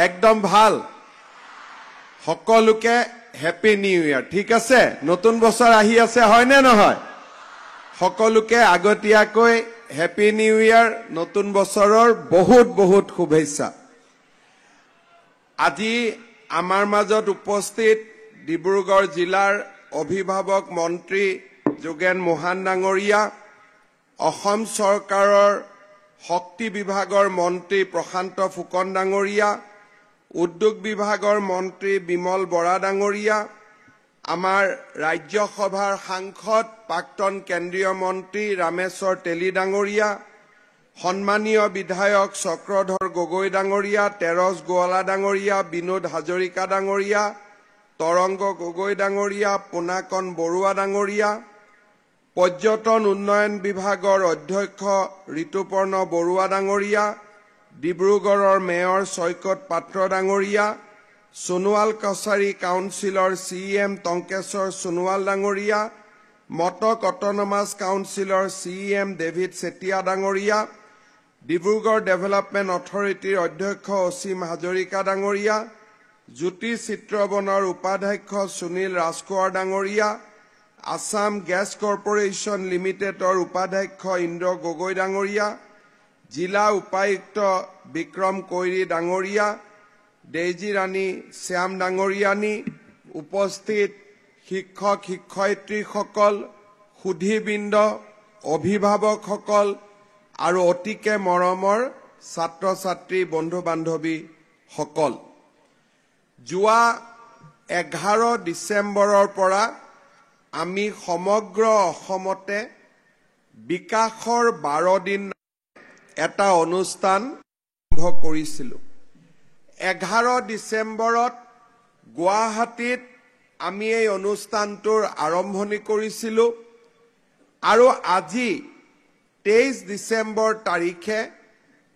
একদম ভাল সকলোকে হ্যাপি নিউ ইয়াৰ ঠিক আছে নতুন বছৰ আহি আছে হয় নে নহয় সকলোকে আগতীয়াকৈ হ্যাপি নিউ ইয়াৰ নতুন বছৰৰ বহুত বহুত শুভেচ্ছা আজি আমাৰ মাজত উপস্থিত ডিব্ৰুগড় জিলাৰ অভিভাৱক মন্ত্ৰী যোগেন মোহন ডাঙৰীয়া অসম চৰকাৰৰ শক্তি বিভাগৰ মন্ত্ৰী প্ৰশান্ত ফুকন ডাঙৰীয়া উদ্যোগ বিভাগৰ মন্ত্ৰী বিমল বৰা ডাঙৰীয়া আমাৰ ৰাজ্যসভাৰ সাংসদ প্ৰাক্তন কেন্দ্ৰীয় মন্ত্ৰী ৰামেশ্বৰ তেলী ডাঙৰীয়া সন্মানীয় বিধায়ক চক্ৰধৰ গগৈ ডাঙৰীয়া তেৰছ গোৱালা ডাঙৰীয়া বিনোদ হাজৰিকা ডাঙৰীয়া তৰংগ গগৈ ডাঙৰীয়া পুনাকন বৰুৱা ডাঙৰীয়া পৰ্যটন উন্নয়ন বিভাগৰ অধ্যক্ষ ঋতুপৰ্ণ বৰুৱা ডাঙৰীয়া ডিব্ৰুগড়ৰ মেয়ৰ সৈকত পাত্ৰ ডাঙৰীয়া সোণোৱাল কছাৰী কাউন্সিলৰ সিএম টংকেশ্বৰ সোণোৱাল ডাঙৰীয়া মটক অট'নমাছ কাউন্সিলৰ সিএম ডেভিড চেতিয়া ডাঙৰীয়া ডিব্ৰুগড় ডেভেলপমেণ্ট অথৰিটিৰ অধ্যক্ষ অসীম হাজৰিকা ডাঙৰীয়া জ্যোতি চিত্ৰবনৰ উপাধ্যক্ষ সুনীল ৰাজকোঁৱৰ ডাঙৰীয়া আসাম গেছ কৰ্পোৰেশ্যন লিমিটেডৰ উপাধ্যক্ষ ইন্দ্ৰ গগৈ ডাঙৰীয়া জিলা উপায়ুক্ত বিক্ৰম কৈৰী ডাঙৰীয়া ডেইজি ৰাণী শ্যাম ডাঙৰীয়ানী উপস্থিত শিক্ষক শিক্ষয়িত্ৰীসকল সুধীবৃন্দ অভিভাৱকসকল আৰু অতিকে মৰমৰ ছাত্ৰ ছাত্ৰী বন্ধু বান্ধৱীসকল যোৱা 11 ডিচেম্বৰৰ পৰা আমি সমগ্ৰ অসমতে বিকাশৰ 12 দিন এটা অনুষ্ঠান আৰম্ভ কৰিছিলোঁ 11 ডিচেম্বৰত গুৱাহাটীত আমি এই অনুষ্ঠানটোৰ আৰম্ভণি কৰিছিলোঁ আৰু আজি 23 ডিচেম্বৰ তাৰিখে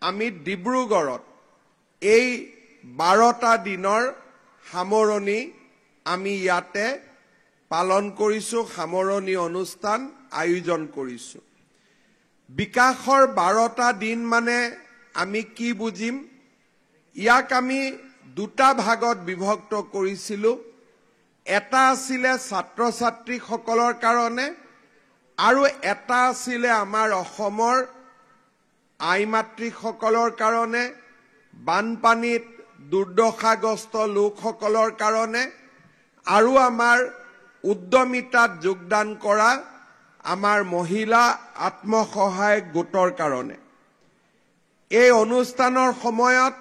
আমি ডিব্ৰুগড়ত এই 12টা দিনৰ সামৰণি আমি ইয়াতে পালন কৰিছোঁ সামৰণি অনুষ্ঠান আয়োজন কৰিছোঁ বিকাশৰ 12টা দিন মানে আমি কি বুজিম ইয়াক আমি দুটা ভাগত বিভক্ত কৰিছিলোঁ এটা আছিল ছাত্ৰ ছাত্ৰীসকলৰ কাৰণে আৰু এটা আছিল আমাৰ অসমৰ আই মাতৃসকলৰ কাৰণে বানপানীত দুৰ্দশাগ্ৰস্ত লোকসকলৰ কাৰণে আৰু আমাৰ উদ্যমিতাত যোগদান কৰা আমাৰ মহিলা আত্মসহায়ক গোটৰ কাৰণে এই অনুষ্ঠানৰ সময়ত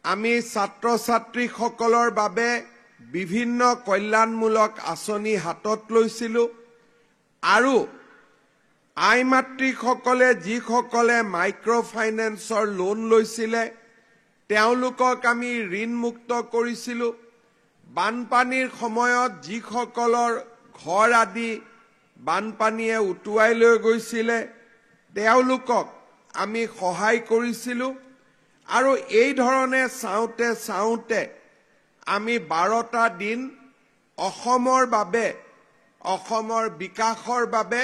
আমি ছাত্ৰ ছাত্ৰীসকলৰ বাবে বিভিন্ন কল্যাণমূলক আঁচনি হাতত লৈছিলোঁ আৰু আই মাতৃসকলে যিসকলে মাইক্ৰ ফাইনেন্সৰ লোন লৈছিলে তেওঁলোকক আমি ঋণমুক্ত কৰিছিলোঁ বানপানীৰ সময়ত যিসকলৰ ঘৰ আদি বানপানীয়ে উটুৱাই লৈ গৈছিলে তেওঁলোকক আমি সহায় কৰিছিলোঁ আৰু এই ধৰণে চাওঁতে চাওঁতে আমি 12টা দিন অসমৰ বাবে অসমৰ বিকাশৰ বাবে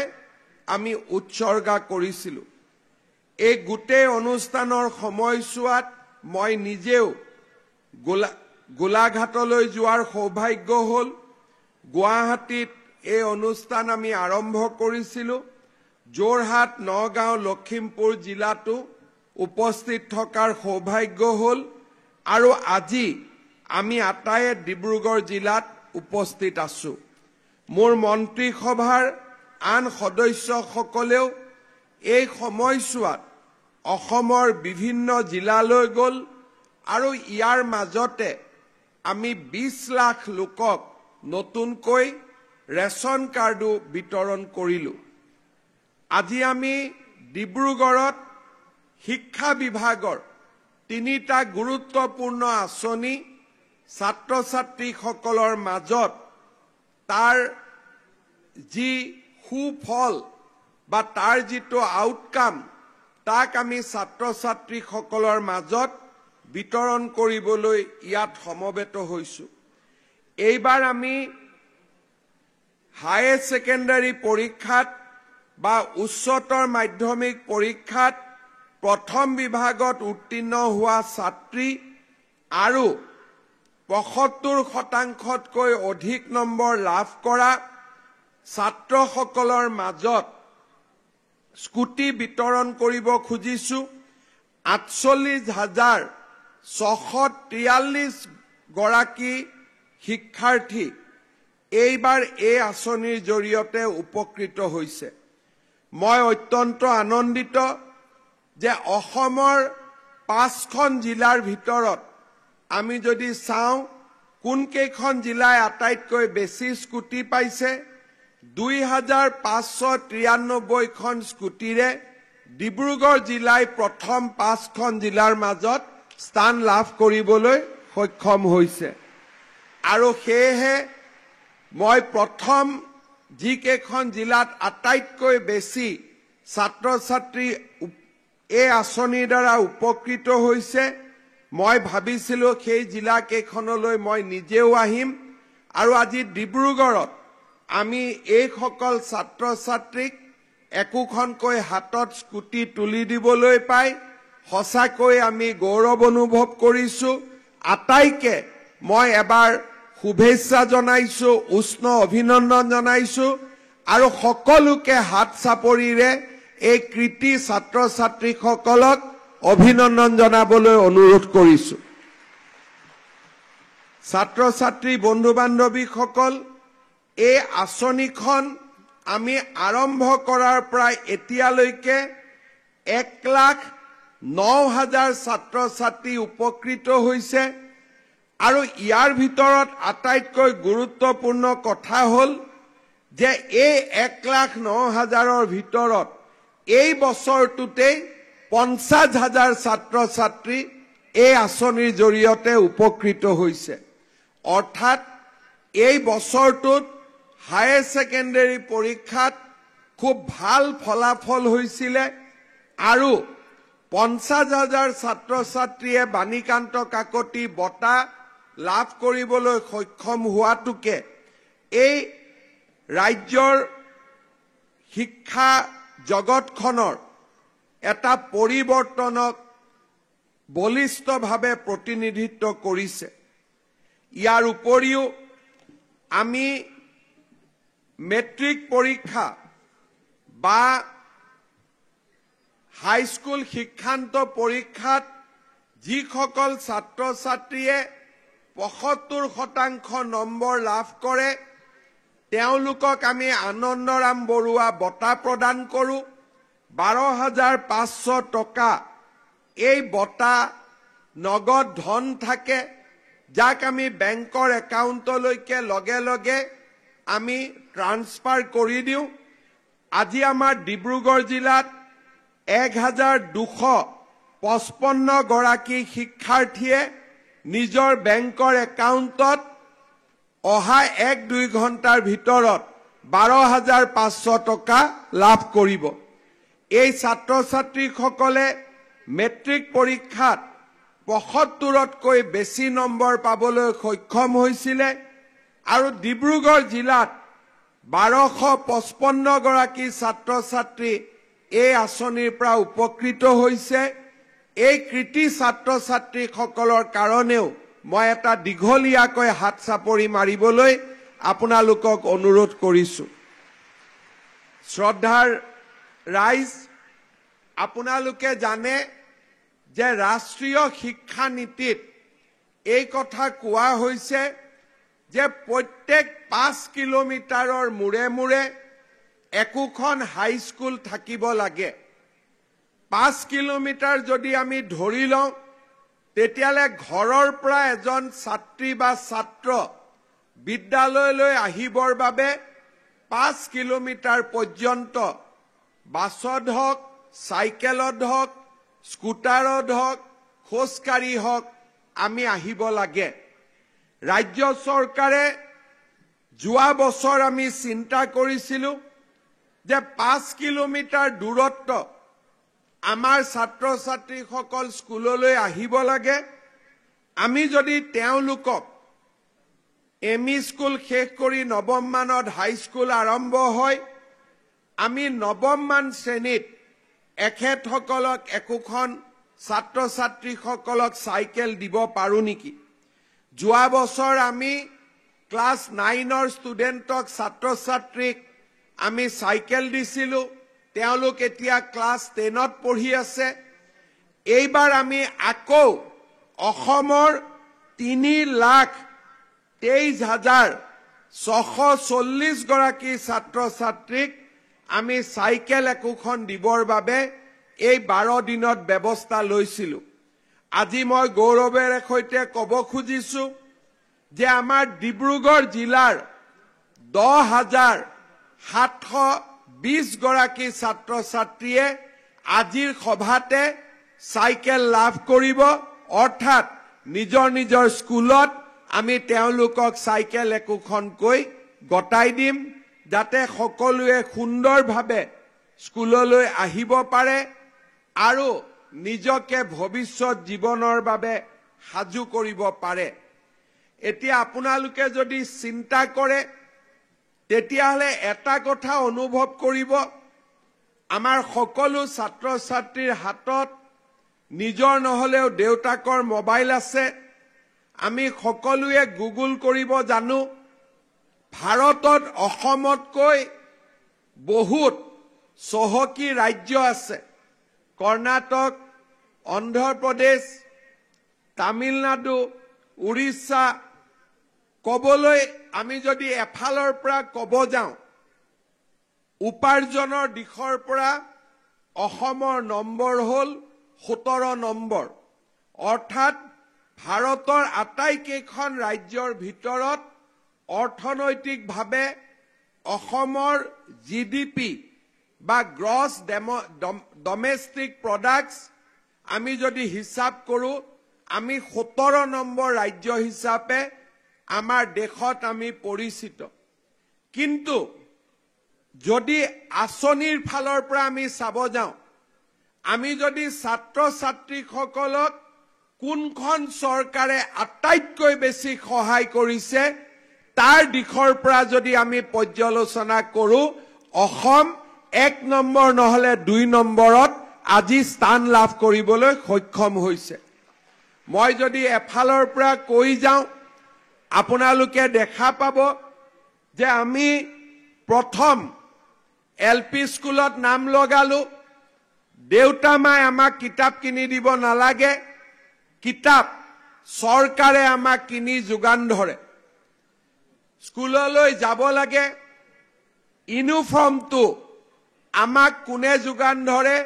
আমি উৎসৰ্গা কৰিছিলোঁ এই গোটেই অনুষ্ঠানৰ সময়ছোৱাত মই নিজেও গোলাঘাটলৈ যোৱাৰ সৌভাগ্য হ'ল গুৱাহাটীত এই অনুষ্ঠান আমি আৰম্ভ কৰিছিলোঁ যোৰহাট নগাঁও লখিমপুৰ জিলাতো উপস্থিত থকাৰ সৌভাগ্য হ'ল আৰু আজি আমি আটায়ে ডিব্ৰুগড় জিলাত উপস্থিত আছোঁ মোৰ মন্ত্ৰী সভাৰ আন সদস্যসকলেও এই সময়ছোৱাত অসমৰ বিভিন্ন জিলালৈ গ'ল আৰু ইয়াৰ মাজতে আমি 20 লাখ লোকক নতুনকৈ ৰেচন কাৰ্ডো বিতৰণ কৰিলোঁ আজি আমি ডিব্ৰুগড়ত শিক্ষা বিভাগৰ 3টা গুৰুত্বপূৰ্ণ আঁচনি ছাত্ৰ ছাত্ৰীসকলৰ মাজত তাৰ যি সুফল বা তাৰ যিটো আউটকাম তাক আমি ছাত্ৰ ছাত্ৰীসকলৰ মাজত বিতৰণ কৰিবলৈ ইয়াত সমবেত হৈছোঁ এইবাৰ আমি হায়াৰ সেকেন্ডাৰী পৰীক্ষাত বা উচ্চতৰ মাধ্যমিক পৰীক্ষাত প্ৰথম বিভাগত উত্তীৰ্ণ হোৱা ছাত্ৰী আৰু ৭৫%তকৈ অধিক নম্বৰ লাভ কৰা ছাত্ৰসকলৰ মাজত স্কুটি বিতৰণ কৰিব খুজিছো। ৪৮,৬৪৩ গৰাকী শিক্ষাৰ্থী এইবাৰ এই আঁচনিৰ জৰিয়তে উপকৃত হৈছে। মই অত্যন্ত আনন্দিত যে অসমৰ ৫খন জিলাৰ ভিতৰত আমি যদি চাওঁ কোনকেইখন জিলাই আটাইতকৈ বেছি স্কুটি পাইছে, ২৫৯৩খন স্কুটিৰে ডিব্ৰুগড় জিলাই প্ৰথম ৫খন জিলাৰ মাজত স্থান লাভ কৰিবলৈ সক্ষম হৈছে। আৰু সেয়েহে মই প্ৰথম যিকেইখন জিলাত আটাইতকৈ বেছি ছাত্ৰ ছাত্ৰী এই আঁচনিৰ দ্বাৰা উপকৃত হৈছে, মই ভাবিছিলোঁ সেই জিলাকেইখনলৈ মই নিজেও আহিম আৰু আজি ডিব্ৰুগড়ত আমি এইসকল ছাত্ৰ ছাত্ৰীক একোখনকৈ হাতত স্কুটি তুলি দিবলৈ পাই সঁচাকৈ আমি গৌৰৱ অনুভৱ কৰিছোঁ। আটাইকে মই এবাৰ শুভেচ্ছা জনাইছোঁ, উষ্ণ অভিনন্দন জনাইছোঁ আৰু সকলোকে হাত চাপৰিৰে এই কৃতি ছাত্ৰ ছাত্ৰীসকলক অভিনন্দন জনাবলৈ অনুৰোধ কৰিছোঁ। ছাত্ৰ ছাত্ৰী বন্ধু বান্ধৱীসকল, এই আঁচনিখন আমি আৰম্ভ কৰাৰ পৰা এতিয়ালৈকে ১,০৯,০০০ ছাত্ৰ ছাত্ৰী উপকৃত হৈছে আৰু ইয়াৰ ভিতৰত আটাইতকৈ গুৰুত্বপূৰ্ণ কথা হ'ল যে এই ১,০৯,০০০ৰ ভিতৰত এই বছৰটোতেই ৫০,০০০ ছাত্ৰ ছাত্ৰী এই আঁচনিৰ জৰিয়তে উপকৃত হৈছে। অৰ্থাৎ এই বছৰটোত হায়াৰ ছেকেণ্ডাৰী পৰীক্ষাত খুব ভাল ফলাফল হৈছিলে আৰু ৫০,০০০ ছাত্ৰ ছাত্ৰীয়ে বাণীকান্ত কাকতি বঁটা লাভ কৰিবলৈ সক্ষম হোৱাটোকে এই ৰাজ্যৰ শিক্ষা জগতখনৰ এটা পৰিৱৰ্তনক বলিষ্ঠভাৱে প্ৰতিনিধিত্ব কৰিছে। ইয়াৰ উপৰিও আমি মেট্ৰিক পৰীক্ষা বা হাইস্কুল শিক্ষান্ত পৰীক্ষাত যিসকল ছাত্ৰ ছাত্ৰীয়ে ৭৫% নম্বৰ লাভ কৰে তেওঁলোকক আমি আনন্দৰাম বৰুৱা বঁটা প্ৰদান কৰোঁ। ১২,৫০০ টকা এই বঁটা নগদ ধন থাকে, যাক আমি বেংকৰ একাউণ্টলৈকে লগে লগে আমি ট্ৰান্সফাৰ কৰি দিওঁ। আজি আমাৰ ডিব্ৰুগড় জিলাত ১,২৫৫ গৰাকী শিক্ষাৰ্থীয়ে নিজৰ বেংকৰ একাউণ্টত অহা ১-২ ঘণ্টাৰ ভিতৰত ১২,৫০০ টকা লাভ কৰিব। এই ছাত্ৰ ছাত্ৰীসকলে মেট্ৰিক পৰীক্ষাত ৭৫তকৈ বেছি নম্বৰ পাবলৈ সক্ষম হৈছিলে আৰু ডিব্ৰুগড় জিলাত ১২৫৫ গৰাকী ছাত্ৰ ছাত্ৰী এই আঁচনিৰ পৰা উপকৃত হৈছে। এই কৃতি ছাত্ৰ ছাত্ৰীসকলৰ কাৰণেও মই এটা দীঘলীয়াকৈ হাত চাপৰি মাৰিবলৈ আপোনালোকক অনুৰোধ কৰিছোঁ। শ্ৰদ্ধাৰ ৰাইজ, আপোনালোকে জানে যে ৰাষ্ট্ৰীয় শিক্ষা নীতিত এই কথা কোৱা হৈছে যে প্ৰত্যেক ৫ কিলোমিটাৰৰ মূৰে মূৰে একোখন হাইস্কুল থাকিব লাগে। ৫ কিলোমিটাৰ যদি আমি ধৰি লওঁ তেতিয়ালে ঘৰৰ পৰা এজন ছাত্ৰী বা ছাত্ৰ বিদ্যালয়লৈ আহিবৰ বাবে ৫ কিলোমিটাৰ পৰ্যন্ত বাছত হওক, চাইকেলত হওক, স্কুটাৰত হওক, খোজকাঢ়ি হওক আমি আহিব লাগে। ৰাজ্য চৰকাৰে যোৱা বছৰ আমি চিন্তা কৰিছিলোঁ যে ৫ কিলোমিটাৰ দূৰত্ব আমাৰ ছাত্ৰ ছাত্ৰীসকল স্কুললৈ আহিব লাগে। আমি যদি তেওঁলোকক এমই স্কুল শেষ কৰি নৱম মানত হাইস্কুল আৰম্ভ হয়, আমি নৱম মান শ্ৰেণীত এখেতসকলক একোখন ছাত্ৰ ছাত্ৰীসকলক চাইকেল দিব পাৰো নেকি যোৱা বছৰ আমি ক্লাছ 9ৰ ষ্টুডেণ্টক ছাত্ৰ ছাত্ৰীক আমি চাইকেল দিছিলো তেওঁলোক এতিয়া ক্লাছ 10ত পঢ়ি আছে এইবাৰ আমি আকৌ অসমৰ 3,23,640 গৰাকী ছাত্ৰ ছাত্ৰীক আমি চাইকেল একোখন দিবৰ বাবে এই 12 দিনত ব্যৱস্থা লৈছিলো আজি মই গৌৰৱেৰে সৈতে ক'ব খুজিছো যে আমাৰ ডিব্ৰুগড় জিলাৰ 10,720 গৰাকী ছাত্ৰ ছাত্ৰীয়ে আজিৰ সভাতে চাইকেল লাভ কৰিব অৰ্থাৎ নিজৰ নিজৰ স্কুলত আমি তেওঁলোকক চাইকেল একোখনকৈ গটাই দিম যাতে সকলোৱে সুন্দৰভাৱে স্কুললৈ আহিব পাৰে আৰু নিজকে ভৱিষ্যত জীৱনৰ বাবে সাজু কৰিব পাৰে এতিয়া আপোনালোকে যদি চিন্তা কৰে তেতিয়াহলে এটা কথা অনুভৱ কৰিব আমাৰ সকলো ছাত্ৰ ছাত্ৰীৰ হাতত নিজৰ নহলেও দেউতাকৰ মোবাইল আছে আমি সকলোৱে গুগল কৰিব জানো ভাৰতত অসমতকৈ বহুত চহকী ৰাজ্য আছে কৰ্ণাটক অন্ধ্ৰ প্ৰদেশ তামিলনাডু উৰিষ্যা কবলৈ আমি যদি এফালৰ পৰা ক'ব যাওঁ উপাৰ্জনৰ দিশৰ পৰা অসমৰ নম্বৰ হল 17 নম্বৰ অৰ্থাৎ ভাৰতৰ আটাইকেইখন ৰাজ্যৰ ভিতৰত অৰ্থনৈতিকভাৱে অসমৰ জিডিপি বা গ্ৰছ ডমেষ্টিক প্ৰডাক্টছ আমি যদি হিসাব কৰো আমি 17 নম্বৰ ৰাজ্য হিচাপে আমাৰ দেশত আমি পৰিচিত কিন্তু যদি আঁচনিৰ ফালৰ পৰা আমি চাব যাওঁ আমি যদি ছাত্ৰ ছাত্ৰীসকলক কোনখন চৰকাৰে আটাইতকৈ বেছি সহায় কৰিছে তাৰ দিশৰ পৰা যদি আমি পৰ্যালোচনা কৰো অসম 1 নম্বৰ নহলে 2 নম্বৰত আজি স্থান লাভ কৰিবলৈ সক্ষম হৈছে মই যদি এফালৰ পৰা কৈ যাওঁ আপোনালোকে দেখা পাব যে আমি প্ৰথম এলপি স্কুলত নাম লগালো দেউতা মাই আমাক কিতাপ কিনি দিব নালাগে কিতাপ চৰকাৰে আমাক কিনি যোগান ধৰে স্কুললৈ যাব লাগে ইউনিফৰ্মটো আমাক কোনে যোগান ধৰে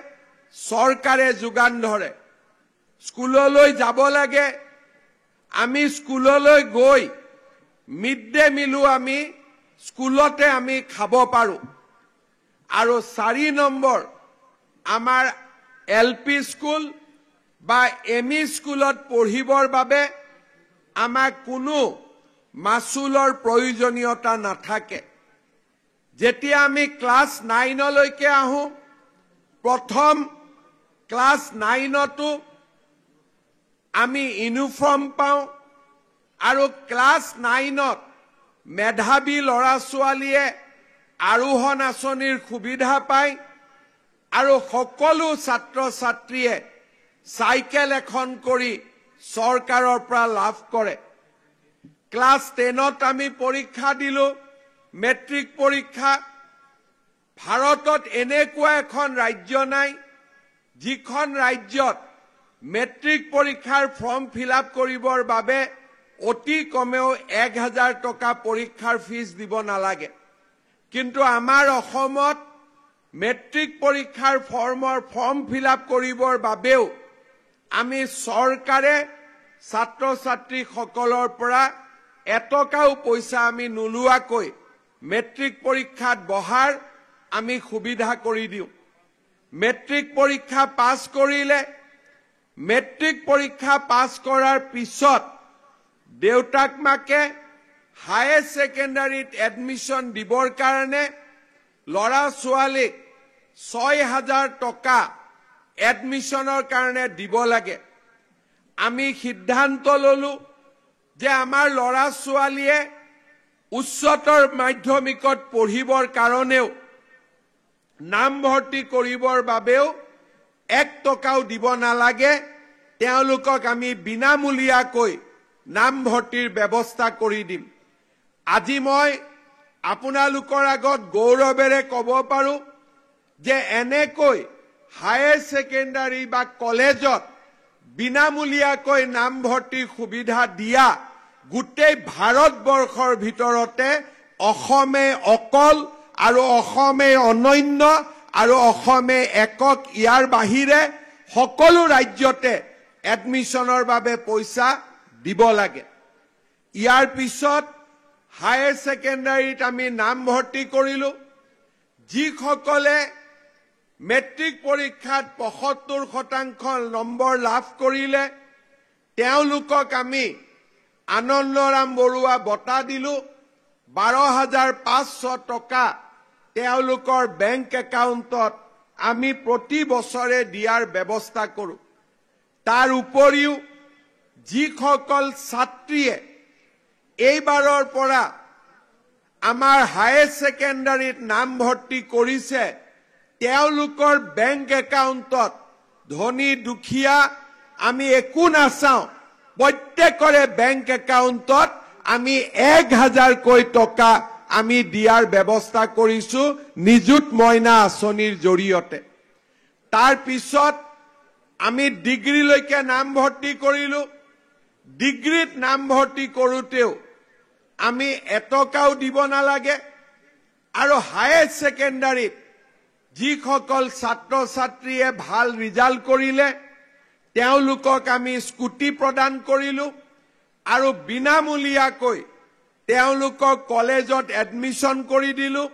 চৰকাৰে যোগান ধৰে স্কুললৈ যাব লাগে আমি স্কুললৈ গৈ মিড ডে মিলো আমি স্কুলতে আমি খাব পাৰো আৰু 4 নম্বৰ আমাৰ এলপি স্কুল বা এমই স্কুলত পঢ়িবৰ বাবে আমাক কোনো মাসুলৰ প্ৰয়োজনীয়তা নাথাকে যেতিয়া আমি ক্লাস 9 লৈকে আহো প্ৰথম ক্লাস 9তো আমি ইউনিফৰ্ম পাওঁ আৰু ক্লাস 9ত মেধাবী ল'ৰা ছোৱালীয়ে আৰোহণ আঁচনিৰ সুবিধা পায় আৰু সকলো ছাত্ৰ ছাত্ৰীয়ে চাইকেল এখন কৰি চৰকাৰৰ পৰা লাভ কৰে ক্লাস 10ত আমি পৰীক্ষা দিলো মেট্ৰিক পৰীক্ষা ভাৰতত এনেকুৱা এখন ৰাজ্য নাই যিখন ৰাজ্যত মেট্ৰিক পৰীক্ষাৰ ফৰ্ম ফিলআপ কৰিবৰ বাবে অতি কমেও 1000 টকা পৰীক্ষাৰ ফিজ দিব নালাগে কিন্তু আমাৰ অসমত মেট্ৰিক পৰীক্ষাৰ ফৰ্ম ফিলআপ কৰিবৰ বাবেও আমি চৰকাৰে ছাত্ৰ ছাত্ৰীসকলৰ পৰা এটকাও পইচা আমি নোলোৱাকৈ মেট্ৰিক পৰীক্ষাত বহাৰ আমি সুবিধা কৰি দিওঁ মেট্ৰিক পৰীক্ষা পাছ কৰিলে মেট্ৰিক পৰীক্ষা পাছ কৰাৰ পিছত দেউতাক মাকে হায়াৰ সেকেন্ডাৰীত এডমিশন দিবৰ কাৰণে লৰা ছোৱালীক 6000 টকা এডমিশনৰ কাৰণে দিব লাগে আমি সিদ্ধান্ত ললো যে আমাৰ লৰা ছোৱালীয়ে উচ্চতৰ মাধ্যমিকত পঢ়িবৰ কাৰণেও নাম ভৰ্তি কৰিবৰ বাবেও 1 টকাও দিব নালাগে তেওঁলোকক আমি বিনামূলীয়াকৈ নামভৰ্তিৰ ব্যৱস্থা কৰি দিম আজি মই আপোনালোকৰ আগত গৌৰৱেৰে ক'ব পাৰো যে এনেকৈ হায়াৰ সেকেন্ডাৰী বা কলেজত বিনামূলীয়াকৈ নামভৰ্তিৰ সুবিধা দিয়া গোটেই ভাৰতবৰ্ষৰ ভিতৰতে অসমে অকল আৰু অসমে অনন্য আৰু অসমে একক ইয়াৰ বাহিৰে সকলো ৰাজ্যতে এডমিশনৰ বাবে পইচা দিব লাগে ইয়াৰ পিছত হায়াৰ সেকেন্ডাৰীত আমি নামভৰ্তি কৰিলো যিসকলে মেট্ৰিক পৰীক্ষাত ৭৫% নম্বৰ লাভ কৰিলে তেওঁলোকক আমি আনন্দৰাম বৰুৱা বঁটা দিলো ১২,৫০০ টকা তেওঁলোকৰ বেংক একাউণ্টত আমি প্ৰতি বছৰে দিয়াৰ ব্যৱস্থা কৰো তাৰ উপৰিও যিসকল ছাত্ৰীয়ে এইবাৰৰ পৰা আমাৰ হায়াৰ সেকেন্ডাৰীত নামভৰ্তি কৰিছে তেওঁলোকৰ বেংক একাউণ্টত ধনী দুখীয়া আমি একো নাচাওঁ প্ৰত্যেকৰে বেংক একাউণ্টত আমি ১,০০০ কৈ টকা আমি দিয়াৰ ব্যৱস্থা কৰিছো নিযুত মইনা আঁচনিৰ জৰিয়তে তাৰ পিছত আমি ডিগ্ৰীলৈকে নামভৰ্তি কৰিলো ডিগ্ৰীত নামভৰ্তি কৰোতেও আমি এটকাও দিব নালাগে আৰু হায়াৰ সেকেন্ডাৰীত যিসকল ছাত্ৰ ছাত্ৰীয়ে ভাল ৰিজাল্ট কৰিলে তেওঁলোকক আমি স্কুটি প্ৰদান কৰিলো আৰু বিনামূলীয়াকৈ তেওঁলোকক কলেজত এডমিশন কৰি দিলো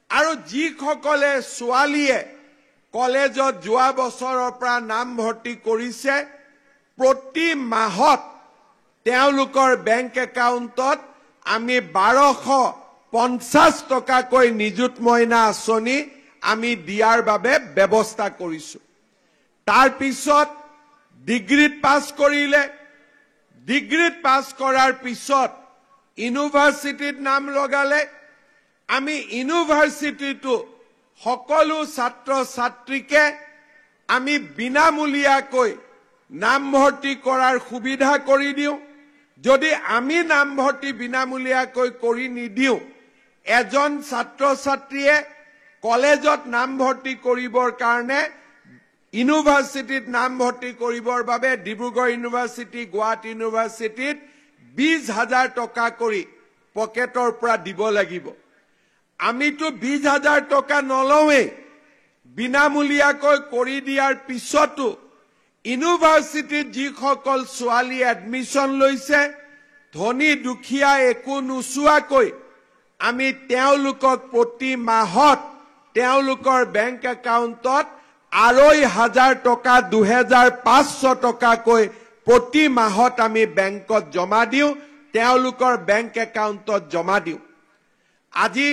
আৰু যিসকলে ছোৱালীয়ে কলেজত যোৱা বছৰৰ পৰা নামভৰ্তি কৰিছে প্ৰতি মাহত তেওঁলোকৰ বেংক একাউণ্টত আমি ১২৫০ টকাকৈ নিযুত মইনা আঁচনি আমি দিয়াৰ বাবে ব্যৱস্থা কৰিছো তাৰ পিছত ডিগ্ৰীত পাছ কৰিলে ডিগ্ৰীত পাছ কৰাৰ পিছত ইউনিভাৰ্চিটিত নাম লগালে আমি ইউনিভাৰ্চিটিটো সকলো ছাত্ৰ ছাত্ৰীকে আমি বিনামূলীয়াকৈ নামভৰ্তি কৰাৰ সুবিধা কৰি দিওঁ যদি আমি নামভৰ্তি বিনামূলীয়াকৈ কৰি নিদিওঁ এজন ছাত্ৰ ছাত্ৰীয়ে কলেজত নামভৰ্তি কৰিবৰ কাৰণে ইউনিভাৰ্চিটিত নামভৰ্তি কৰিবৰ বাবে ডিব্ৰুগড় ইউনিভাৰ্চিটি গুৱাহাটী ইউনিভাৰ্চিটিত ২০,০০০ টকা কৰি পকেটৰ পৰা দিব লাগিব আমিতো ২০,০০০ টকা নলওঁৱে বিনামূলীয়াকৈ কৰি দিয়াৰ পিছতো ইউনিভাৰ্চিটিত যিসকল ছোৱালী এডমিশন লৈছে ধনী দুখীয়া একো নোচোৱাকৈ আমি তেওঁলোকক প্ৰতি মাহত তেওঁলোকৰ বেংক একাউণ্টত ২,৫০০ টকা ২,৫০০ টকাকৈ প্ৰতি মাহত আমি বেংকত জমা দিওঁ তেওঁলোকৰ বেংক একাউণ্টত জমা দিওঁ আজি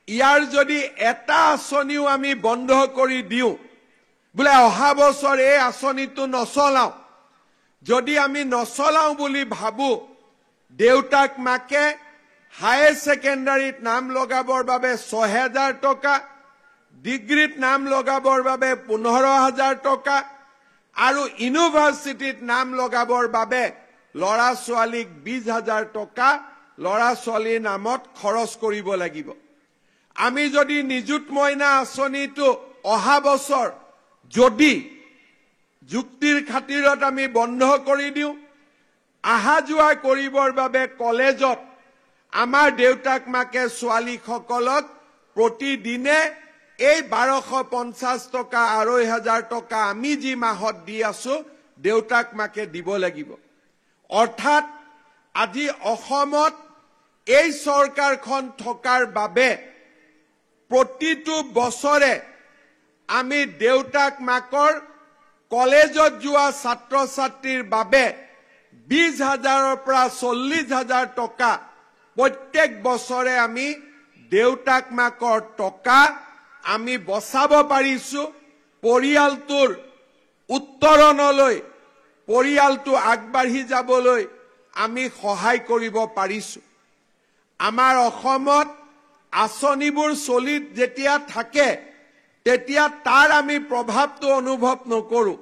ইয়াৰ যদি এটা আঁচনিও আমি বন্ধ কৰি দিওঁ বোলে অহা বছৰ এই আঁচনিটো নচলাওঁ যদি আমি নচলাওঁ বুলি ভাবো দেউতাক মাকে হায়াৰ সেকেন্ডাৰীত নাম লগাবৰ বাবে ৬,০০০ টকা ডিগ্ৰীত নাম লগাবৰ বাবে ১৫,০০০ টকা আৰু ইউনিভাৰ্চিটিত নাম লগাবৰ বাবে ল'ৰা ছোৱালীক ২০,০০০ টকা ল'ৰা ছোৱালীৰ নামত খৰচ কৰিব লাগিব আমি যদি নিযুত মইনা আঁচনিটো অহা বছৰ যদি যুক্তিৰ খাতিৰত আমি বন্ধ কৰি দিওঁ আহা যোৱা কৰিবৰ বাবে কলেজত আমাৰ দেউতাক মাকে ছোৱালীসকলক প্ৰতিদিনে এই ১২৫০ টকা ২,৫০০ টকা আমি যি মাহত দি আছো দেউতাক মাকে দিব লাগিব অৰ্থাৎ আজি অসমত এই চৰকাৰখন থকাৰ বাবে প্ৰতিটো বছৰে আমি দেউতাক মাকৰ কলেজত যোৱা ছাত্ৰ ছাত্ৰীৰ বাবে ২০,০০০ৰ পৰা ৪০,০০০ টকা প্ৰত্যেক বছৰে আমি দেউতাক মাকৰ টকা আমি বচাব পাৰিছো পৰিয়ালটোৰ উত্তৰণলৈ পৰিয়ালটো আগবাঢ়ি যাবলৈ আমি সহায় কৰিব পাৰিছো আমাৰ অসমত আঁচনিবোৰ চলি যেতিয়া থাকে তেতিয়া তাৰ আমি প্ৰভাৱটো অনুভৱ নকৰো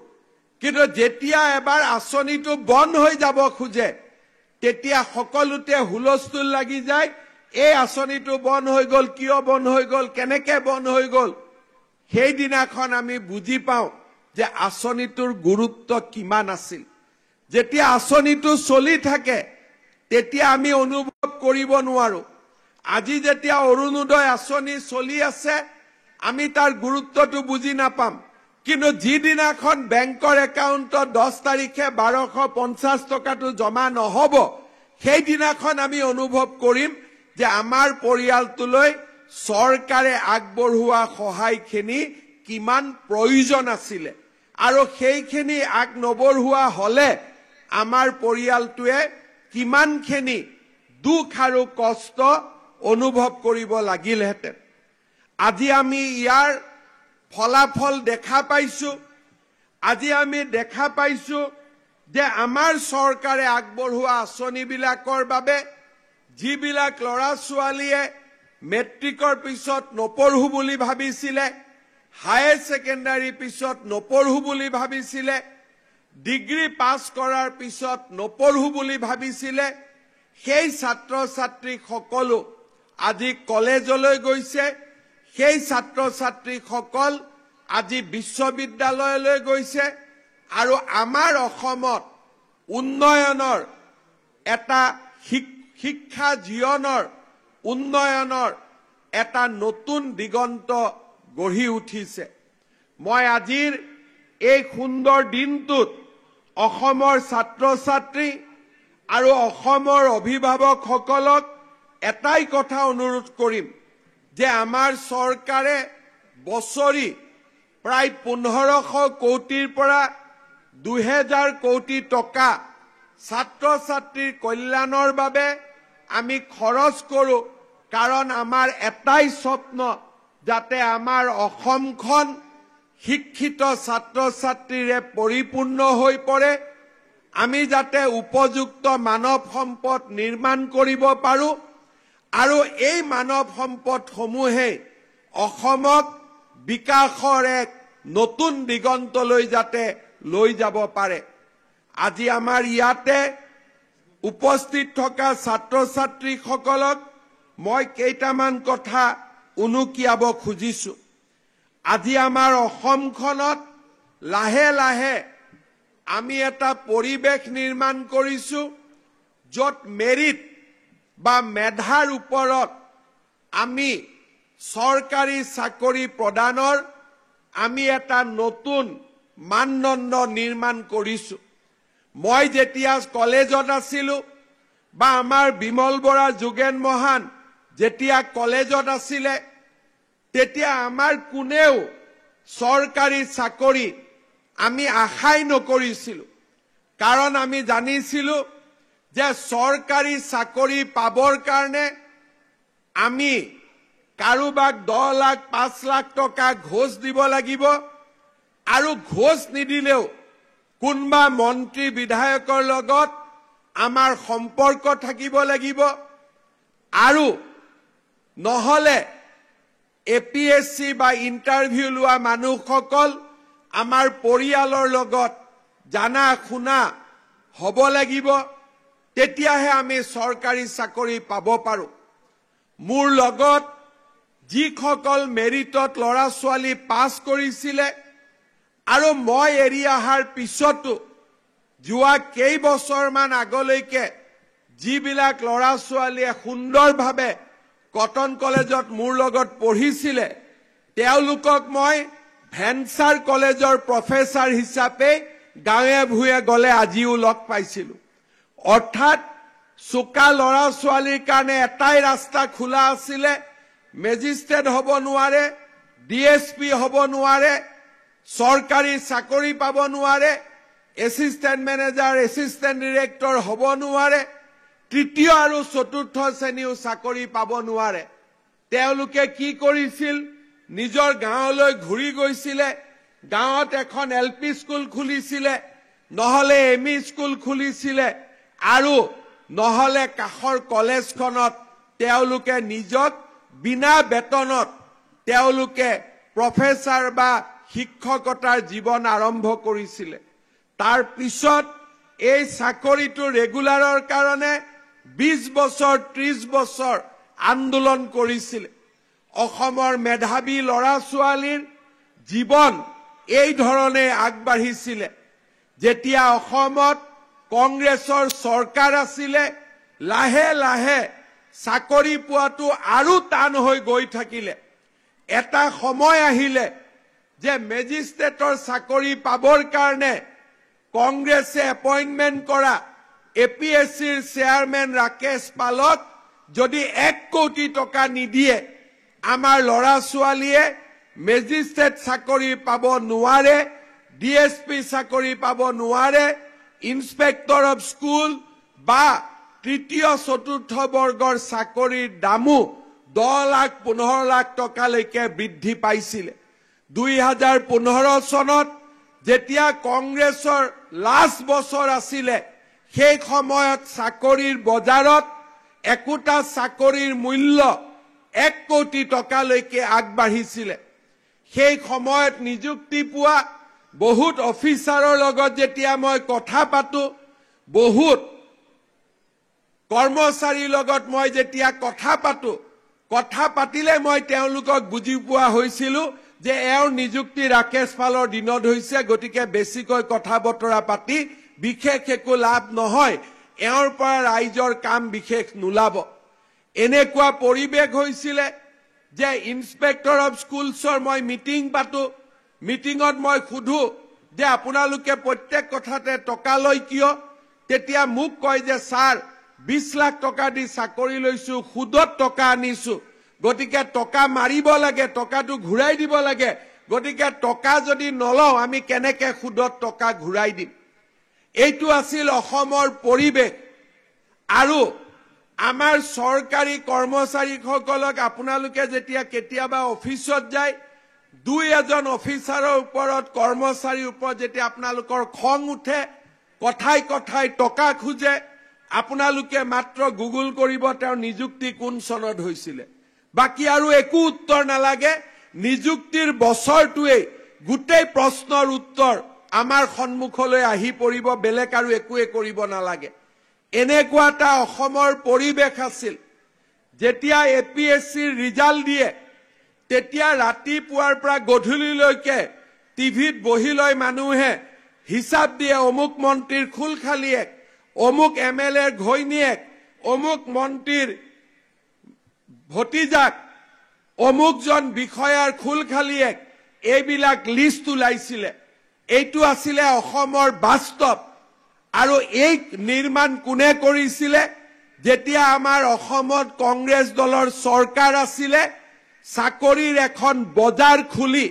কিন্তু যেতিয়া এবাৰ আঁচনিটো বন্ধ হৈ যাব খোজে তেতিয়া সকলোতে হুলস্থুল লাগি যায় এই আঁচনিটো বন্ধ হৈ গল কিয় বন্ধ হৈ গল কেনেকে বন্ধ হৈ গল সেই দিনাখন আমি বুজি পাওঁ যে আঁচনিটোৰ গুৰুত্ব কিমান আছিল যেতিয়া আঁচনিটো চলি থাকে তেতিয়া আমি অনুভৱ কৰিব নোৱাৰো আজি যেতিয়া অৰুণোদয় আঁচনি চলি আছে আমি তাৰ গুৰুত্বটো বুজি নাপাম কিন্তু যিদিনাখন বেংকৰ একাউণ্টত 10 তাৰিখে 1250 টকাটো জমা নহব সেই দিনাখন আমি অনুভৱ কৰিম যে আমাৰ পৰিয়ালটোলৈ চৰকাৰে আগবঢ়োৱা সহায়খিনি কিমান প্ৰয়োজন আছিল আৰু সেইখিনি আগ নবঢ়োৱা হলে আমাৰ পৰিয়ালটোৱে কিমানখিনি দুখ আৰু কষ্ট অনুভৱ কৰিব লাগিলহেঁতেন আজি আমি ইয়াৰ ফলাফল দেখা পাইছো আজি আমি দেখা পাইছো যে আমাৰ চৰকাৰে আগবঢ়োৱা আঁচনিবিলাকৰ বাবে যিবিলাক ল'ৰা ছোৱালীয়ে মেট্ৰিকৰ পিছত নপঢ়ো বুলি ভাবিছিলে হায়াৰ সেকেন্ডাৰী পিছত নপঢ়ো বুলি ভাবিছিলে ডিগ্ৰী পাছ কৰাৰ পিছত নপঢ়ো বুলি ভাবিছিলে সেই ছাত্ৰ ছাত্ৰী সকলো আজি কলেজলৈ গৈছে সেই ছাত্ৰ ছাত্ৰী সকল আজি বিশ্ববিদ্যালয়লৈ গৈছে আৰু আমাৰ অসমত উন্নয়নৰ এটা শিক্ষা জীৱনৰ উন্নয়নৰ এটা নতুন দিগন্ত গঢ়ি উঠিছে মই আজিৰ এই সুন্দৰ দিনটোত অসমৰ ছাত্ৰ ছাত্ৰী আৰু অসমৰ অভিভাৱকসকলক এটাই কথা অনুৰোধ কৰিম যে আমাৰ চৰকাৰে বছৰি প্ৰায় 1500 কোটিৰ পৰা 2000 কোটি টকা ছাত্ৰ ছাত্ৰীৰ কল্যাণৰ বাবে আমি খৰচ কৰো কাৰণ আমাৰ এটাই স্বপ্ন যাতে আমাৰ অসমখন শিক্ষিত ছাত্ৰ ছাত্ৰীৰে পৰিপূৰ্ণ হৈ পৰে আমি যাতে উপযুক্ত মানৱ সম্পদ নিৰ্মাণ কৰিব পাৰো আৰু এই মানৱ সম্পদসমূহে অসমক বিকাশৰ এক নতুন দিগন্তলৈ যাতে লৈ যাব পাৰে আজি আমাৰ ইয়াতে উপস্থিত থকা ছাত্ৰ ছাত্ৰীসকলক মই কেইটামান কথা উনুকিয়াব খুজিছো আজি আমাৰ অসমখনত লাহে লাহে আমি এটা পৰিৱেশ নিৰ্মাণ কৰিছো যত মেৰিট বা মেধাৰ ওপৰত আমি চৰকাৰী চাকৰি প্ৰদানৰ আমি এটা নতুন মানদণ্ড নিৰ্মাণ কৰিছো মই যেতিয়া কলেজত আছিলো বা আমাৰ বিমল বৰা যোগেন মহান যেতিয়া কলেজত আছিলে তেতিয়া আমাৰ কোনেও চৰকাৰী চাকৰি আমি আশাই নকৰিছিলো কাৰণ আমি জানিছিলো যে চৰকাৰী চাকৰি পাবৰ কাৰণে আমি কাৰোবাক 10 লাখ 5 লাখ টকা ঘোষ দিব লাগিব আৰু ঘোষ নিদিলেও কোনবা মন্ত্ৰী বিধায়কৰ লগত আমাৰ সম্পৰ্ক থাকিব লাগিব আৰু নহলে এপিএসসি বা ইন্টাৰভিউ লোৱা মানুহসকল আমাৰ পৰিয়ালৰ লগত জানা শুনা হ'ব লাগিব তেতিয়াহে আমি চৰকাৰী চাকৰি পাব পাৰো মোৰ লগত যিসকল মেৰিটত ল'ৰা ছোৱালী পাছ কৰিছিলে আৰু মই এৰি অহাৰ পিছতো যোৱা কেইবছৰমান আগলৈকে যিবিলাক ল'ৰা ছোৱালীয়ে সুন্দৰভাৱে কটন কলেজত মোৰ লগত পঢ়িছিলে তেওঁলোকক মই ভেঞ্চাৰ কলেজৰ প্ৰফেসৰ হিচাপে গাঁৱে ভূঞে গলে আজিও লগ পাইছিলো অৰ্থাৎ চোকা ল'ৰা ছোৱালীৰ কাৰণে এটাই ৰাস্তা খোলা আছিলে মেজিষ্ট্ৰেট হ'ব নোৱাৰে ডিএসপি হ'ব নোৱাৰে চৰকাৰী চাকৰি পাব নোৱাৰে এসিস্ট্যান্ট ম্যানেজাৰ এসিস্ট্যান্ট ডিৰেক্টৰ হ'ব নোৱাৰে তৃতীয় আৰু চতুৰ্থ শ্ৰেণীও চাকৰি পাব নোৱাৰে তেওঁলোকে কি কৰিছিল নিজৰ গাঁৱলৈ ঘূৰি গৈছিলে গাঁৱত এখন এলপি স্কুল খুলিছিলে নহলে এমই স্কুল খুলিছিলে আৰু নহলে কাখৰ কলেজখনত তেওঁলোকে নিজক বিনা বেতনত তেওঁলোকে প্ৰফেচাৰ বা শিক্ষকতাৰ জীৱন আৰম্ভ কৰিছিলে তাৰ পিছত এই চাকৰিটো ৰেগুলাৰৰ কাৰণে 20 বছৰ 30 বছৰ আন্দোলন কৰিছিলে অসমৰ মেধাৱী লৰা ছোৱালীৰ জীৱন এই ধৰণে আগবাঢ়িছিলে যেতিয়া অসমত কংগ্ৰেছৰ চৰকাৰ আছিলে লাহে লাহে চাকৰি পোৱাটো আৰু টান হৈ গৈ থাকিলে এটা সময় আহিলে যে মেজিষ্ট্ৰেটৰ চাকৰি পাবৰ কাৰণে কংগ্ৰেছে এপইন্টমেন্ট কৰা এপিএসসিৰ চেয়াৰম্যান ৰাকেশ পালক যদি 1 কোটি টকা নিদিয়ে আমাৰ লৰা ছোৱালীয়ে মেজিষ্ট্ৰেট চাকৰি পাব নোৱাৰে ডিএসপি চাকৰি পাব নোৱাৰে ইন্সপেক্টৰ অফ স্কুল বা তৃতীয় চতুৰ্থ বৰ্গৰ চাকৰিৰ দামো 10 লাখ 15 লাখ টকালৈকে বৃদ্ধি পাইছিল 2015 চনত যেতিয়া কংগ্ৰেছৰ লাষ্ট বছৰ আছিল সেই সময়ত চাকৰিৰ বজাৰত একোটা চাকৰিৰ মূল্য 1 কোটি টকালৈকে আগবাঢ়িছিল সেই সময়ত নিযুক্তি পোৱা বহুত অফিচাৰৰ লগত যেতিয়া মই কথা পাতো বহুত কৰ্মচাৰীৰ লগত মই যেতিয়া কথা পাতিলে মই তেওঁলোকক বুজি পোৱা হৈছিল যে এওঁৰ নিযুক্তি ৰাকেশ পালৰ দিনত হৈছে গতিকে বেছিকৈ কথা বতৰা পাতি বিশেষ একো লাভ নহয় এওঁৰ পৰা ৰাইজৰ কাম বিশেষ নোলাব এনেকুৱা পৰিবেশ হৈছিল যে ইন্সপেক্টৰ অফ স্কুলছৰ মই মিটিং পাতো মিটিঙত মই খুধু যে আপোনালোকে প্ৰত্যেক কথাতে টকা লয় কিয় তেতিয়া মোক কয় যে স্যাৰ 20 লাখ টকা দি চাকৰি লৈছো খুদত টকা আনিছো গতিকে টকা মাৰিব লাগে টকাটো ঘূৰাই দিব লাগে গতিকে টকা যদি নলও আমি কেনেকে খুদত টকা ঘূৰাই দিম এইটো আছিল অসমৰ পৰিবেশ আৰু আমাৰ চৰকাৰী কৰ্মচাৰীসকলক আপোনালোকে যেতিয়া কেতিয়াবা অফিচত যায় দুই এজন অফিচাৰৰ ওপৰত কৰ্মচাৰীৰ ওপৰত যেতিয়া আপোনালোকৰ খং উঠে কথাই টকা খুজে আপোনালোকে মাত্ৰ গুগল কৰিব তেওঁৰ নিযুক্তি কোন চনত হৈছিল বাকি আৰু একো উত্তৰ নালাগে নিযুক্তিৰ বছৰটোৱে গোটেই প্ৰশ্নৰ উত্তৰ আমাৰ সন্মুখলৈ আহি পৰিব বেলেগ আৰু একোৱে কৰিব নালাগে এনেকুৱা এটা অসমৰ পৰিবেশ আছিল যেতিয়া এপিএসসিৰ ৰিজাল্ট দিয়ে তেতিয়া ৰাতিপুৱাৰ পৰা গধূলিলৈকে টিভিত বহি লৈ মানুহে হিচাপ দিয়ে অমুক মন্ত্ৰীৰ খুলখালিয়েক অমুক এমএলএৰ ঘৈণীয়েক অমুক মন্ত্ৰীৰ ভতিজাক অমুকজন বিষয়াৰ খুলখালিয়েক এইবিলাক লিষ্ট ওলাইছিল এইটো আছিল অসমৰ বাস্তৱ আৰু এই নিৰ্মাণ কোনে কৰিছিল যেতিয়া আমাৰ অসমত কংগ্ৰেছ দলৰ চৰকাৰ আছিল চাকৰিৰ এখন বজাৰ খুলি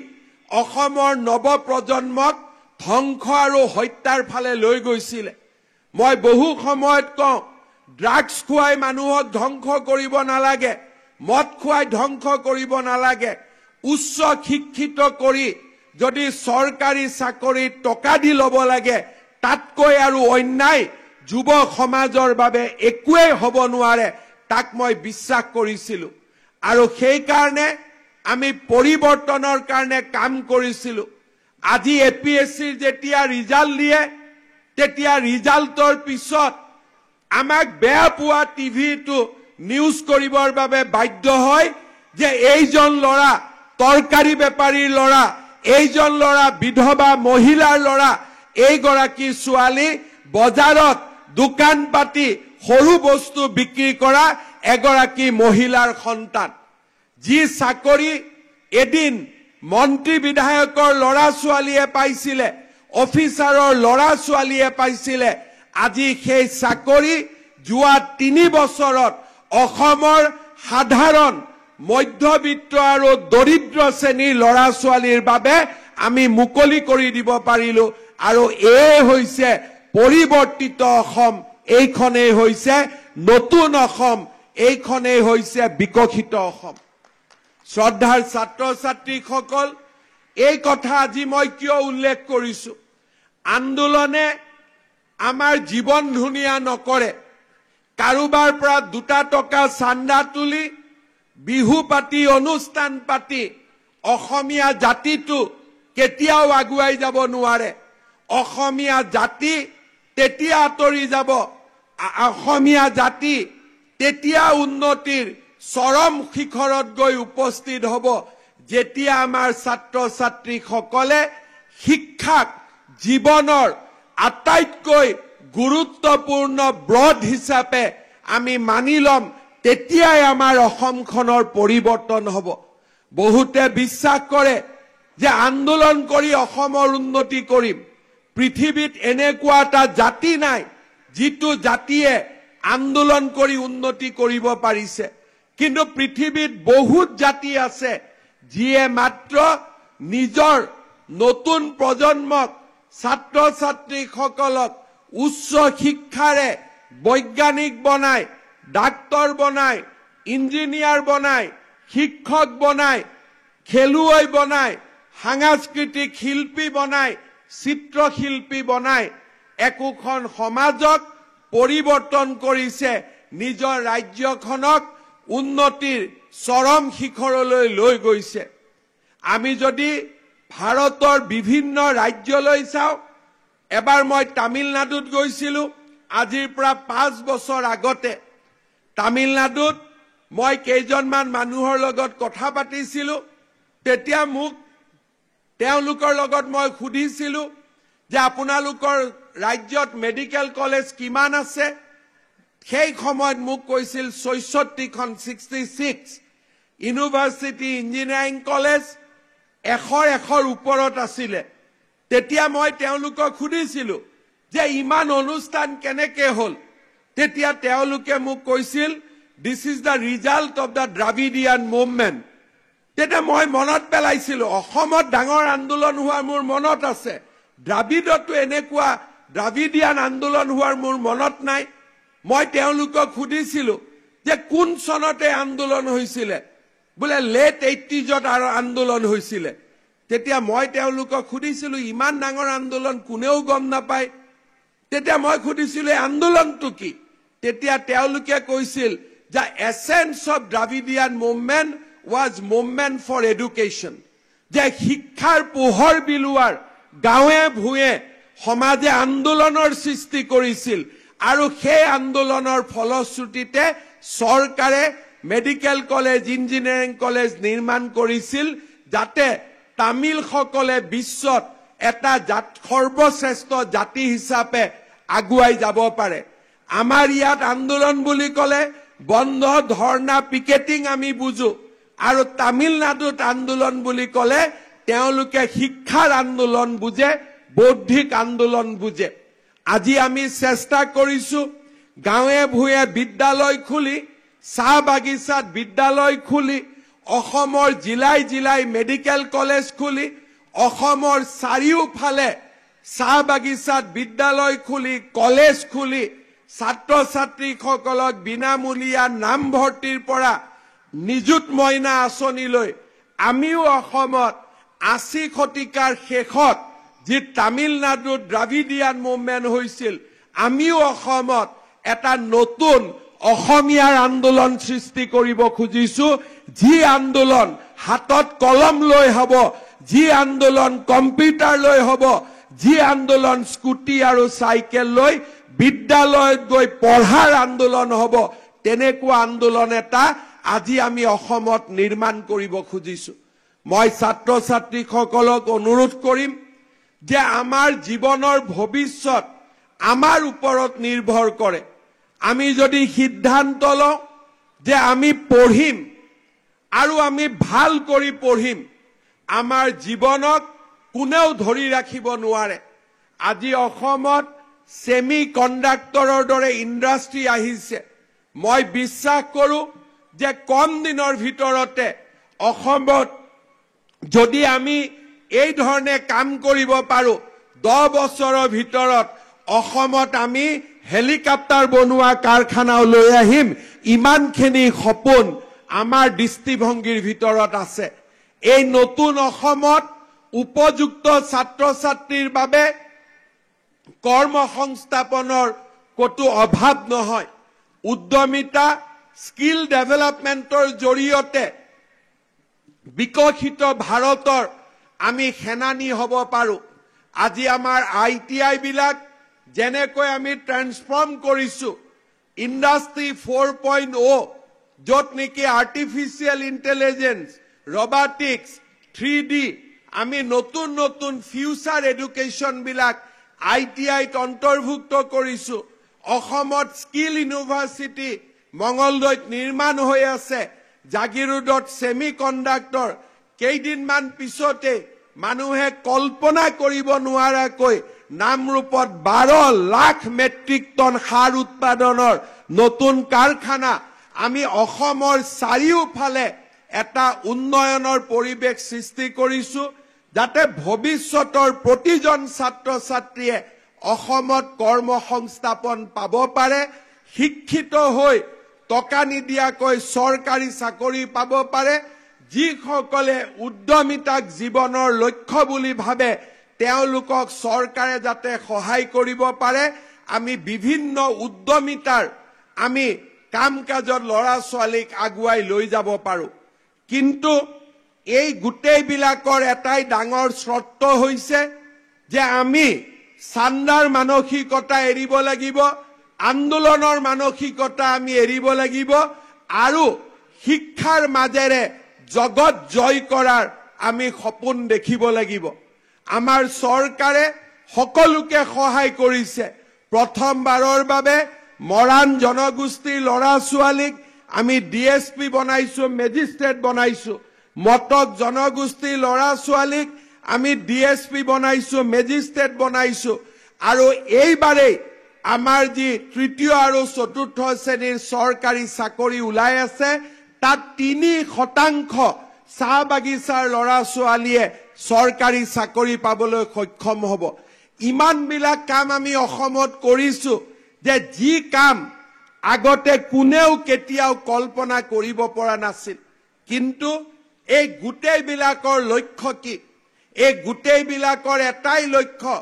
অসমৰ নৱপ্ৰজন্মক ধ্বংস আৰু হত্যাৰ ফালে লৈ গৈছিল মই বহু সময়ত কওঁ ড্ৰাগছ খুৱাই মানুহক ধ্বংস কৰিব নালাগে মদ খুৱাই ধ্বংস কৰিব নালাগে উচ্চ শিক্ষিত কৰি যদি চৰকাৰী চাকৰিত টকা দি ল'ব লাগে তাতকৈ আৰু অন্যায় যুৱ সমাজৰ বাবে একোৱেই হ'ব নোৱাৰে তাক মই বিশ্বাস কৰিছিলো আৰু সেই কাৰণে আমি পৰিৱৰ্তনৰ কাৰণে কাম কৰিছিলো আজি এপিএসসিৰ যেতিয়া ৰিজাল্ট দিয়ে তেতিয়া ৰিজাল্টৰ পিছত আমাক বেয়া পোৱা টিভিটো নিউজ কৰিবৰ বাবে বাধ্য হয় যে এইজন ল'ৰা তৰকাৰী বেপাৰীৰ ল'ৰা এইজন ল'ৰা বিধৱা মহিলাৰ ল'ৰা এইগৰাকী ছোৱালী বজাৰত দোকান পাতি সৰু বস্তু বিক্ৰী কৰা এগৰাকী মহিলাৰ সন্তান যি চাকৰি এদিন মন্ত্ৰী বিধায়কৰ ল'ৰা ছোৱালীয়ে পাইছিল অফিচাৰৰ ল'ৰা ছোৱালীয়ে পাইছিল আজি সেই চাকৰি যোৱা 3 বছৰত অসমৰ সাধাৰণ মধ্যবিত্ত আৰু দৰিদ্ৰ শ্ৰেণীৰ ল'ৰা ছোৱালীৰ বাবে আমি মুকলি কৰি দিব পাৰিলো আৰু এই হৈছে পৰিৱৰ্তিত অসম এইখনেই হৈছে নতুন অসম এইখনেই হৈছে বিকশিত অসম শ্ৰদ্ধাৰ ছাত্ৰ ছাত্ৰীসকল এই কথা আজি মই কিয় উল্লেখ কৰিছো আন্দোলনে আমাৰ জীৱন ধুনীয়া নকৰে কাৰোবাৰ পৰা 2 টকা চান্দা তুলি বিহু পাতি অনুষ্ঠান পাতি অসমীয়া জাতিটো কেতিয়াও আগুৱাই যাব নোৱাৰে অসমীয়া জাতি তেতিয়া আঁতৰি যাব অসমীয়া জাতি তেতিয়া উন্নতিৰ চৰম শিখৰত গৈ উপস্থিত হ'ব যেতিয়া আমাৰ ছাত্ৰ ছাত্ৰীসকলে শিক্ষাক জীৱনৰ আটাইতকৈ গুৰুত্বপূৰ্ণ ব্ৰড হিচাপে আমি মানি লম তেতিয়াই আমাৰ অসমখনৰ পৰিৱৰ্তন হ'ব বহুতে বিশ্বাস কৰে যে আন্দোলন কৰি অসমৰ উন্নতি কৰিম পৃথিৱীত এনেকুৱা এটা জাতি নাই যিটো জাতিয়ে আন্দোলন কৰি উন্নতি কৰিব পাৰিছে কিন্তু পৃথিৱীত বহুত জাতি আছে যিয়ে মাত্ৰ নিজৰ নতুন প্ৰজন্মক ছাত্ৰ ছাত্ৰীসকলক উচ্চ শিক্ষাৰে বৈজ্ঞানিক বনাই ডাক্তৰ বনাই ইঞ্জিনিয়াৰ বনাই শিক্ষক বনাই খেলুৱৈ বনাই সাংস্কৃতিক শিল্পী বনাই চিত্ৰশিল্পী বনাই একোখন সমাজক পৰিৱৰ্তন কৰিছে নিজৰ ৰাজ্যখনক উন্নতিৰ চৰম শিখৰলৈ লৈ গৈছে আমি যদি ভাৰতৰ বিভিন্ন ৰাজ্যলৈ চাওঁ এবাৰ মই তামিলনাডুত গৈছিলো আজিৰ পৰা 5 বছৰ আগতে তামিলনাডুত মই কেইজনমান মানুহৰ লগত কথা পাতিছিলো তেতিয়া মোক তেওঁলোকৰ লগত মই সুধিছিলো যে আপোনালোকৰ ৰাজ্যত মেডিকেল কলেজ কিমান আছে সেই সময়ত মোক কৈছিল 66খন 66 ইউনিভাৰ্চিটি ইঞ্জিনিয়াৰিং কলেজ এশৰ ওপৰত আছিলে তেতিয়া মই তেওঁলোকক সুধিছিলো যে ইমান অনুষ্ঠান কেনেকৈ হ'ল তেতিয়া তেওঁলোকে মোক কৈছিল this is the result of the Dravidian movement তেতিয়া মই মনত পেলাইছিলো অসমত ডাঙৰ আন্দোলন হোৱাৰ মোৰ মনত আছে দ্ৰাবিডতো এনেকুৱা দ্ৰাবিডিয়ান আন্দোলন হোৱাৰ মোৰ মনত নাই মই তেওঁলোকক সুধিছিলো যে কোন চনতে আন্দোলন হৈছিল বোলে লেট 80ত আন্দোলন হৈছিল তেতিয়া মই তেওঁলোকক সুধিছিলো ইমান ডাঙৰ আন্দোলন কোনেও গম নাপায় তেতিয়া মই সুধিছিলো আন্দোলনটো কি তেতিয়া তেওঁলোকে কৈছিল যে essence of Dravidian movement was movement for education যে শিক্ষাৰ পোহৰ বিলুৱাৰ গাঁৱে ভূঞে সমাজে আন্দোলনৰ সৃষ্টি কৰিছিল আৰু সেই আন্দোলনৰ ফলশ্ৰুতিতে চৰকাৰে মেডিকেল কলেজ ইঞ্জিনিয়াৰিং কলেজ নিৰ্মাণ কৰিছিল যাতে তামিলসকলে বিশ্বত এটা সৰ্বশ্ৰেষ্ঠ জাতি হিচাপে আগুৱাই যাব পাৰে আমাৰ ইয়াত আন্দোলন বুলি ক'লে বন্ধ ধৰ্ণা পিকেটিং আমি বুজো আৰু তামিলনাডুত আন্দোলন বুলি ক'লে তেওঁলোকে শিক্ষাৰ আন্দোলন বুজে বৌদ্ধিক আন্দোলন বুজে আজি আমি চেষ্টা কৰিছো গাঁৱে ভূঞে বিদ্যালয় খুলি চাহ বাগিচাত বিদ্যালয় খুলি অসমৰ জিলাই জিলাই মেডিকেল কলেজ খুলি অসমৰ চাৰিওফালে চাহ বাগিচাত বিদ্যালয় খুলি কলেজ খুলি ছাত্ৰ ছাত্ৰীসকলক বিনামূলীয়া নামভৰ্তিৰ পৰা নিযুত মইনা আঁচনিলৈ আমিও অসমত 80 শতিকাৰ শেষত যি তামিলনাডুত দ্ৰাবিডিয়ান মুভমেণ্ট হৈছিল আমিও অসমত এটা নতুন অসমীয়াৰ আন্দোলন সৃষ্টি কৰিব খুজিছো যি আন্দোলন হাতত কলম লৈ হ'ব যি আন্দোলন কম্পিউটাৰ লৈ হ'ব যি আন্দোলন স্কুটি আৰু চাইকেল লৈ বিদ্যালয়ত গৈ পঢ়াৰ আন্দোলন হ'ব তেনেকুৱা আন্দোলন এটা আজি আমি অসমত নিৰ্মাণ কৰিব খুজিছো মই ছাত্ৰ ছাত্ৰীসকলক অনুৰোধ কৰিম যে আমাৰ জীৱনৰ ভৱিষ্যত আমাৰ ওপৰত নিৰ্ভৰ কৰে আমি যদি সিদ্ধান্ত লওঁ যে আমি পঢ়িম আৰু আমি ভাল কৰি পঢ়িম আমাৰ জীৱনক কোনেও ধৰি ৰাখিব নোৱাৰে আজি অসমত সেমি কণ্ডাক্টৰৰ দৰে ইণ্ডাষ্ট্ৰী আহিছে মই বিশ্বাস কৰো যে কম দিনৰ ভিতৰতে অসমত যদি আমি এই ধৰণে কাম কৰিব পাৰো 10 বছৰৰ ভিতৰত অসমত আমি হেলিকপ্টাৰ বনোৱা কাৰখানা লৈ আহিম ইমানখিনি সপোন আমাৰ দৃষ্টিভংগীৰ ভিতৰত আছে এই নতুন অসমত উপযুক্ত ছাত্ৰ ছাত্ৰীৰ বাবে কৰ্মসংস্থাপনৰ কতো অভাৱ নহয় উদ্যমিতা স্কিল ডেভেলপমেন্টৰ জৰিয়তে বিকশিত ভাৰতৰ আমি সেনানী হ'ব পাৰো আজি আমাৰ ITI বিলাক যেনেকৈ আমি ট্ৰান্সফৰ্ম কৰিছো ইণ্ডাষ্ট্ৰি 4.0 য'ত নেকি আৰ্টিফিচিয়েল ইন্টেলিজেন্স ৰবটিক্স 3D আমি নতুন নতুন ফিউচাৰ এডুকেশ্যন বিলাক ITI অন্তৰ্ভুক্ত কৰিছো অসমত স্কিল ইউনিভাৰ্চিটি মঙ্গলদৈত নিৰ্মাণ হৈ আছে জাগিৰোডত সেমিকন্ডাক্টৰ কেইদিনমান পিছতে মানুহে কল্পনা কৰিব নোৱাৰাকৈ নামৰূপত 12 লাখ মেট্ৰিক টন সাৰ উৎপাদনৰ নতুন কাৰখানা আমি অসমৰ চাৰিওফালে এটা উন্নয়নৰ পৰিৱেশ সৃষ্টি কৰিছো যাতে ভৱিষ্যতৰ প্ৰতিজন ছাত্ৰ ছাত্ৰীয়ে অসমত কৰ্মসংস্থাপন পাব পাৰে শিক্ষিত হৈ টকা নিদিয়াকৈ চৰকাৰী চাকৰি পাব পাৰে যিসকলে উদ্যমিতাক জীৱনৰ লক্ষ্য বুলি ভাবে তেওঁলোকক চৰকাৰে যাতে সহায় কৰিব পাৰে আমি বিভিন্ন উদ্যমিতাৰ আমি কাম-কাজৰ লৰা ছোৱালীক আগুৱাই লৈ যাব পাৰো কিন্তু এই গুটেই বিলাকৰ এটাই ডাঙৰ শৰ্ত হৈছে যে আমি চান্দাৰ মানসিকতা এৰিব লাগিব আন্দোলনৰ মানসিকতা আমি এৰিব লাগিব আৰু শিক্ষাৰ মাজেৰে জগত জয় কৰাৰ আমি সপোন দেখিব লাগিব আমাৰ চৰকাৰে সকলোকে সহায় কৰিছে প্ৰথমবাৰৰ বাবে মৰাণ জনগোষ্ঠীৰ লৰা ছোৱালীক আমি DSP বনাইছো মেজিস্ট্ৰেট বনাইছো মটক জনগোষ্ঠীৰ লৰা ছোৱালীক আমি DSP বনাইছো মেজিস্ট্ৰেট বনাইছো আৰু এইবাৰে আমাৰ যি তৃতীয় আৰু চতুৰ্থ শ্ৰেণীৰ চৰকাৰী চাকৰি ওলাই আছে তাত 3% চাহ বাগিচাৰ লৰা ছোৱালীয়ে চৰকাৰী চাকৰি পাবলৈ সক্ষম হ'ব ইমান বিলাক কাম আমি অসমত কৰিছো যে যি কাম আগতে কোনেও কেতিয়াও কল্পনা কৰিব পৰা নাছিল কিন্তু এই গুটেই বিলাকৰ লক্ষ্য কি এই গুটেই বিলাকৰ এটাই লক্ষ্য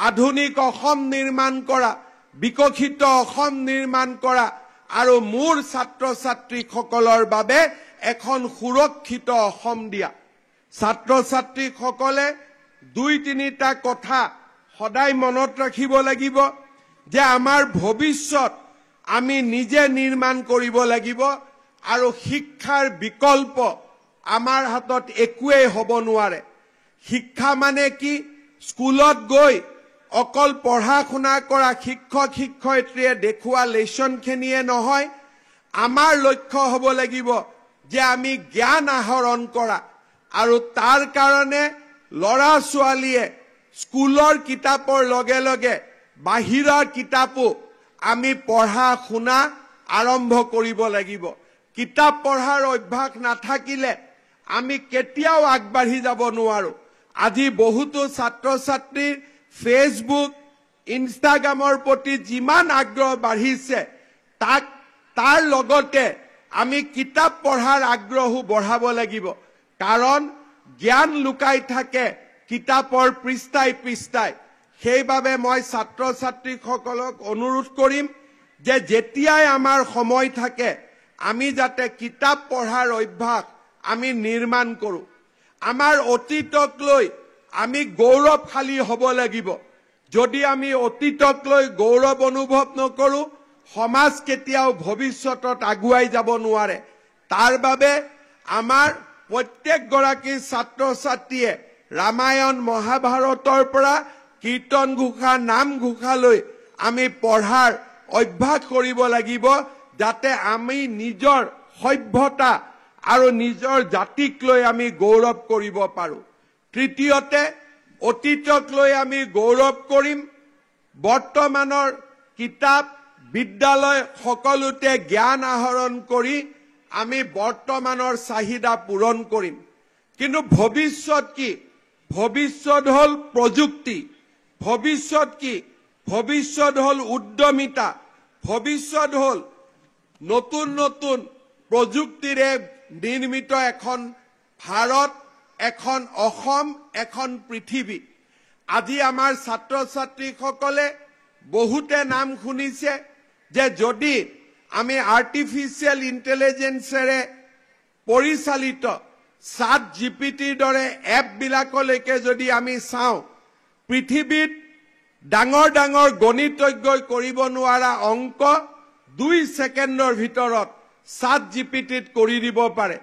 আধুনিক অসম নিৰ্মাণ কৰা বিকশিত অসম নিৰ্মাণ কৰা আৰু মোৰ ছাত্ৰ ছাত্ৰীসকলৰ বাবে এখন সুৰক্ষিত অসম দিয়া ছাত্ৰ ছাত্ৰীসকলে 2-3টা কথা সদায় মনত ৰাখিব লাগিব যে আমাৰ ভৱিষ্যত আমি নিজে নিৰ্মাণ কৰিব লাগিব আৰু শিক্ষাৰ বিকল্প আমাৰ হাতত একোৱেই হ'ব নোৱাৰে শিক্ষা মানে কি স্কুলত গৈ অকল পঢ়া শুনা কৰা শিক্ষক শিক্ষয়িত্ৰীয়ে দেখুৱা লেচনখিনিয়ে নহয় আমাৰ লক্ষ্য হ'ব লাগিব যে আমি জ্ঞান আহৰণ কৰা আৰু তাৰ কাৰণে লৰা ছোৱালীয়ে স্কুলৰ কিতাপৰ লগে লগে বাহিৰৰ কিতাপো আমি পঢ়া শুনা আৰম্ভ কৰিব লাগিব কিতাপ পঢ়াৰ অভ্যাস নাথাকিলে আমি কেতিয়াও আগবাঢ়ি যাব নোৱাৰো আজি বহুতো ছাত্ৰ ছাত্ৰীৰ ফেসবুক ইনষ্টাগ্ৰামৰ প্ৰতি যিমান আগ্ৰহ বাঢ়িছে তাৰ লগতে আমি কিতাপ পঢ়াৰ আগ্ৰহও বঢ়াব লাগিব কাৰণ জ্ঞান লুকাই থাকে কিতাপৰ পৃষ্ঠাই পৃষ্ঠাই সেইবাবে মই ছাত্ৰ ছাত্ৰীসকলক অনুৰোধ কৰিম যে যেতিয়াই আমাৰ সময় থাকে আমি যাতে কিতাপ পঢ়াৰ অভ্যাস আমি নিৰ্মাণ কৰো আমাৰ অতীতক লৈ আমি গৌৰৱশালী হ'ব লাগিব যদি আমি অতীতক লৈ গৌৰৱ অনুভৱ নকৰো সমাজ কেতিয়াও ভৱিষ্যতত আগুৱাই যাব নোৱাৰে তাৰ বাবে আমাৰ প্ৰত্যেক গৰাকী ছাত্ৰ ছাত্ৰীয়ে ৰামায়ণ মহাভাৰতৰ পৰা কীৰ্তন ঘোষা নাম ঘোষালৈ আমি পঢ়াৰ অভ্যাস কৰিব লাগিব যাতে আমি নিজৰ সভ্যতা আৰু নিজৰ জাতিক লৈ আমি গৌৰৱ কৰিব পাৰো তৃতীয়তে অতীতক লৈ আমি গৌৰৱ কৰিম বৰ্তমানৰ কিতাপ বিদ্যালয় সকলোতে জ্ঞান আহৰণ কৰি আমি বৰ্তমানৰ চাহিদা পূৰণ কৰিম কিন্তু ভৱিষ্যত কি ভৱিষ্যত হল প্ৰযুক্তি ভৱিষ্যত কি ভৱিষ্যত হল উদ্যমিতা ভৱিষ্যত হল নতুন নতুন প্ৰযুক্তিৰে নিৰ্মিত এখন ভাৰত এখন অসম এখন পৃথিৱী আজি আমাৰ ছাত্ৰ ছাত্ৰীসকলে বহুতে নাম শুনিছে যে যদি আমি আৰ্টিফিচিয়েল ইন্টেলিজেন্সেৰে পৰিচালিত চাট জিপিটিৰ দৰে এপবিলাকলৈকে যদি আমি চাওঁ, পৃথিৱীত ডাঙৰ ডাঙৰ গণিতজ্ঞই কৰিব নোৱাৰা অংক 2 ছেকেণ্ডৰ ভিতৰত চাট জিপিটিত কৰি দিব পাৰে।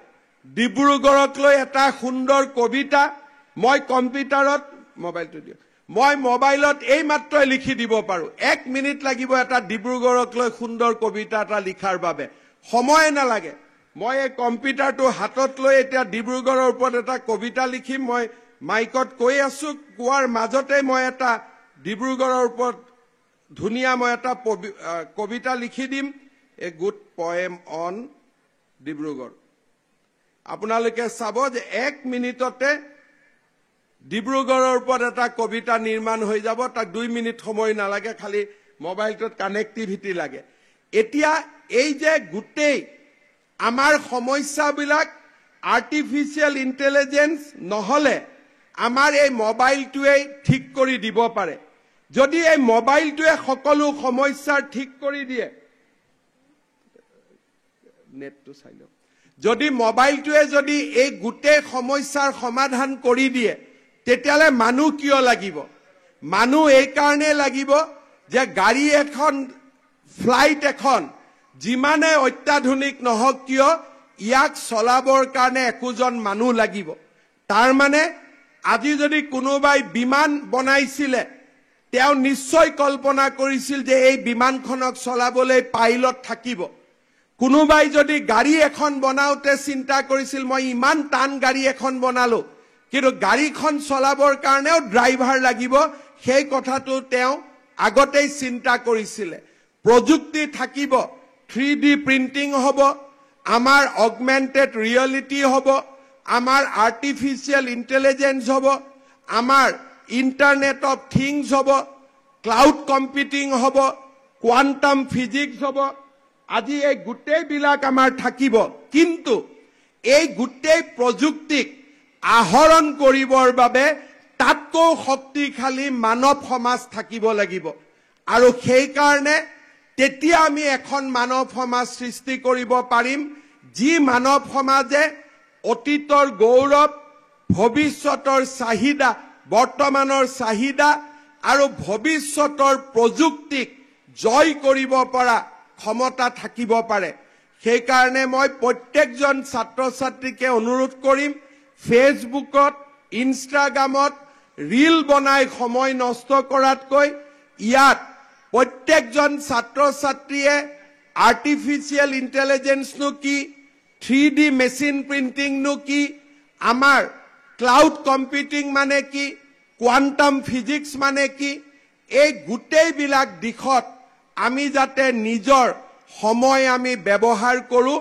ডিব্ৰুগড়ক লৈ এটা সুন্দৰ কবিতা মই কম্পিউটাৰত মোবাইলটো দিওঁ, মই মোবাইলত এই মাত্ৰই লিখি দিব পাৰো। 1 মিনিট লাগিব এটা ডিব্ৰুগড়ক লৈ সুন্দৰ কবিতা এটা লিখাৰ বাবে, সময় নালাগে। মই এই কম্পিউটাৰটো হাতত লৈ এতিয়া ডিব্ৰুগড়ৰ ওপৰত এটা কবিতা লিখিম। মই মাইকত কৈ আছো, কোৱাৰ মাজতে মই এটা ডিব্ৰুগড়ৰ ওপৰত ধুনীয়া মই এটা কবিতা লিখি দিম, a good poem on Dibrugarh. আপোনালোকে চাব যে 1 মিনিটতে ডিব্ৰুগড়ৰ ওপৰত এটা কবিতা নিৰ্মাণ হৈ যাব। তাক 2 মিনিট সময় নালাগে, খালি মোবাইলটোত কানেক্টিভিটি লাগে। এতিয়া এই যে গোটেই আমাৰ সমস্যাবিলাক আৰ্টিফিচিয়েল ইন্টেলিজেন্স নহলে আমাৰ এই মোবাইলটোৱে ঠিক কৰি দিব পাৰে। যদি এই মোবাইলটোৱে সকলো সমস্যাৰ ঠিক কৰি দিয়ে, নেটটো চাই লওক, যদি মোবাইলটোৱে যদি এই গোটেই সমস্যাৰ সমাধান কৰি দিয়ে, তেতিয়ালে মানুহ কিয় লাগিব? মানুহ এই কাৰণে লাগিব যে গাড়ী এখন, ফ্লাইট এখন যিমানে অত্যাধুনিক নহওক কিয়, ইয়াক চলাবৰ কাৰণে একোজন মানুহ লাগিব। তাৰ মানে আজি যদি কোনোবাই বিমান বনাইছিলে, তেওঁ নিশ্চয় কল্পনা কৰিছিল যে এই বিমানখনক চলাবলৈ পাইলট থাকিব। কোনোবাই যদি গাড়ী এখন বনাওতে চিন্তা কৰিছিল, মই ইমান টান গাড়ী এখন বনালো, কিন্তু গাড়ীখন চলাবৰ কাৰণেও ড্ৰাইভাৰ লাগিব, সেই কথাটো তেওঁ আগতেই চিন্তা কৰিছিলে। প্ৰযুক্তি থাকিব, 3D প্ৰিন্টিং হ'ব, আমাৰ অগমেন্টেড ৰিয়েলিটি হ'ব, আমাৰ আৰ্টিফিচিয়েল ইন্টেলিজেন্স হ'ব, আমাৰ ইন্টাৰনেট অফ থিংছ হ'ব, ক্লাউড কম্পিউটিং হ'ব, কোৱান্টাম ফিজিক্স হ'ব। আজি এই গোটেইবিলাক আমাৰ থাকিব, কিন্তু এই গোটেই প্ৰযুক্তিক আহৰণ কৰিবৰ বাবে তাতকৈ শক্তিশালী মানৱ সমাজ থাকিব লাগিব। আৰু সেই কাৰণে তেতিয়া আমি এখন মানৱ সমাজ সৃষ্টি কৰিব পাৰিম, যি মানৱ সমাজে অতীতৰ গৌৰৱ, ভৱিষ্যতৰ চাহিদা, বৰ্তমানৰ চাহিদা আৰু ভৱিষ্যতৰ প্ৰযুক্তিক জয় কৰিব পৰা ক্ষমতা থাকিব পাৰে। সেই কাৰণে মই প্ৰত্যেকজন ছাত্ৰ ছাত্ৰীকে অনুৰোধ কৰিম, ফেচবুকত, ইনষ্টাগ্ৰামত ৰীল বনাই সময় নষ্ট কৰাতকৈ ইয়াত প্ৰত্যেকজন ছাত্ৰ ছাত্ৰীয়ে আৰ্টিফিচিয়েল ইন্টেলিজেন্সনো কি, 3D মেচিন প্ৰিন্টিংনো কি, আমাৰ ক্লাউড কম্পিউটিং মানে কি, কোৱান্টাম ফিজিক্স মানে কি, এই গোটেইবিলাক দিশত আমি যাতে নিজৰ সময় আমি ব্যৱহাৰ কৰো,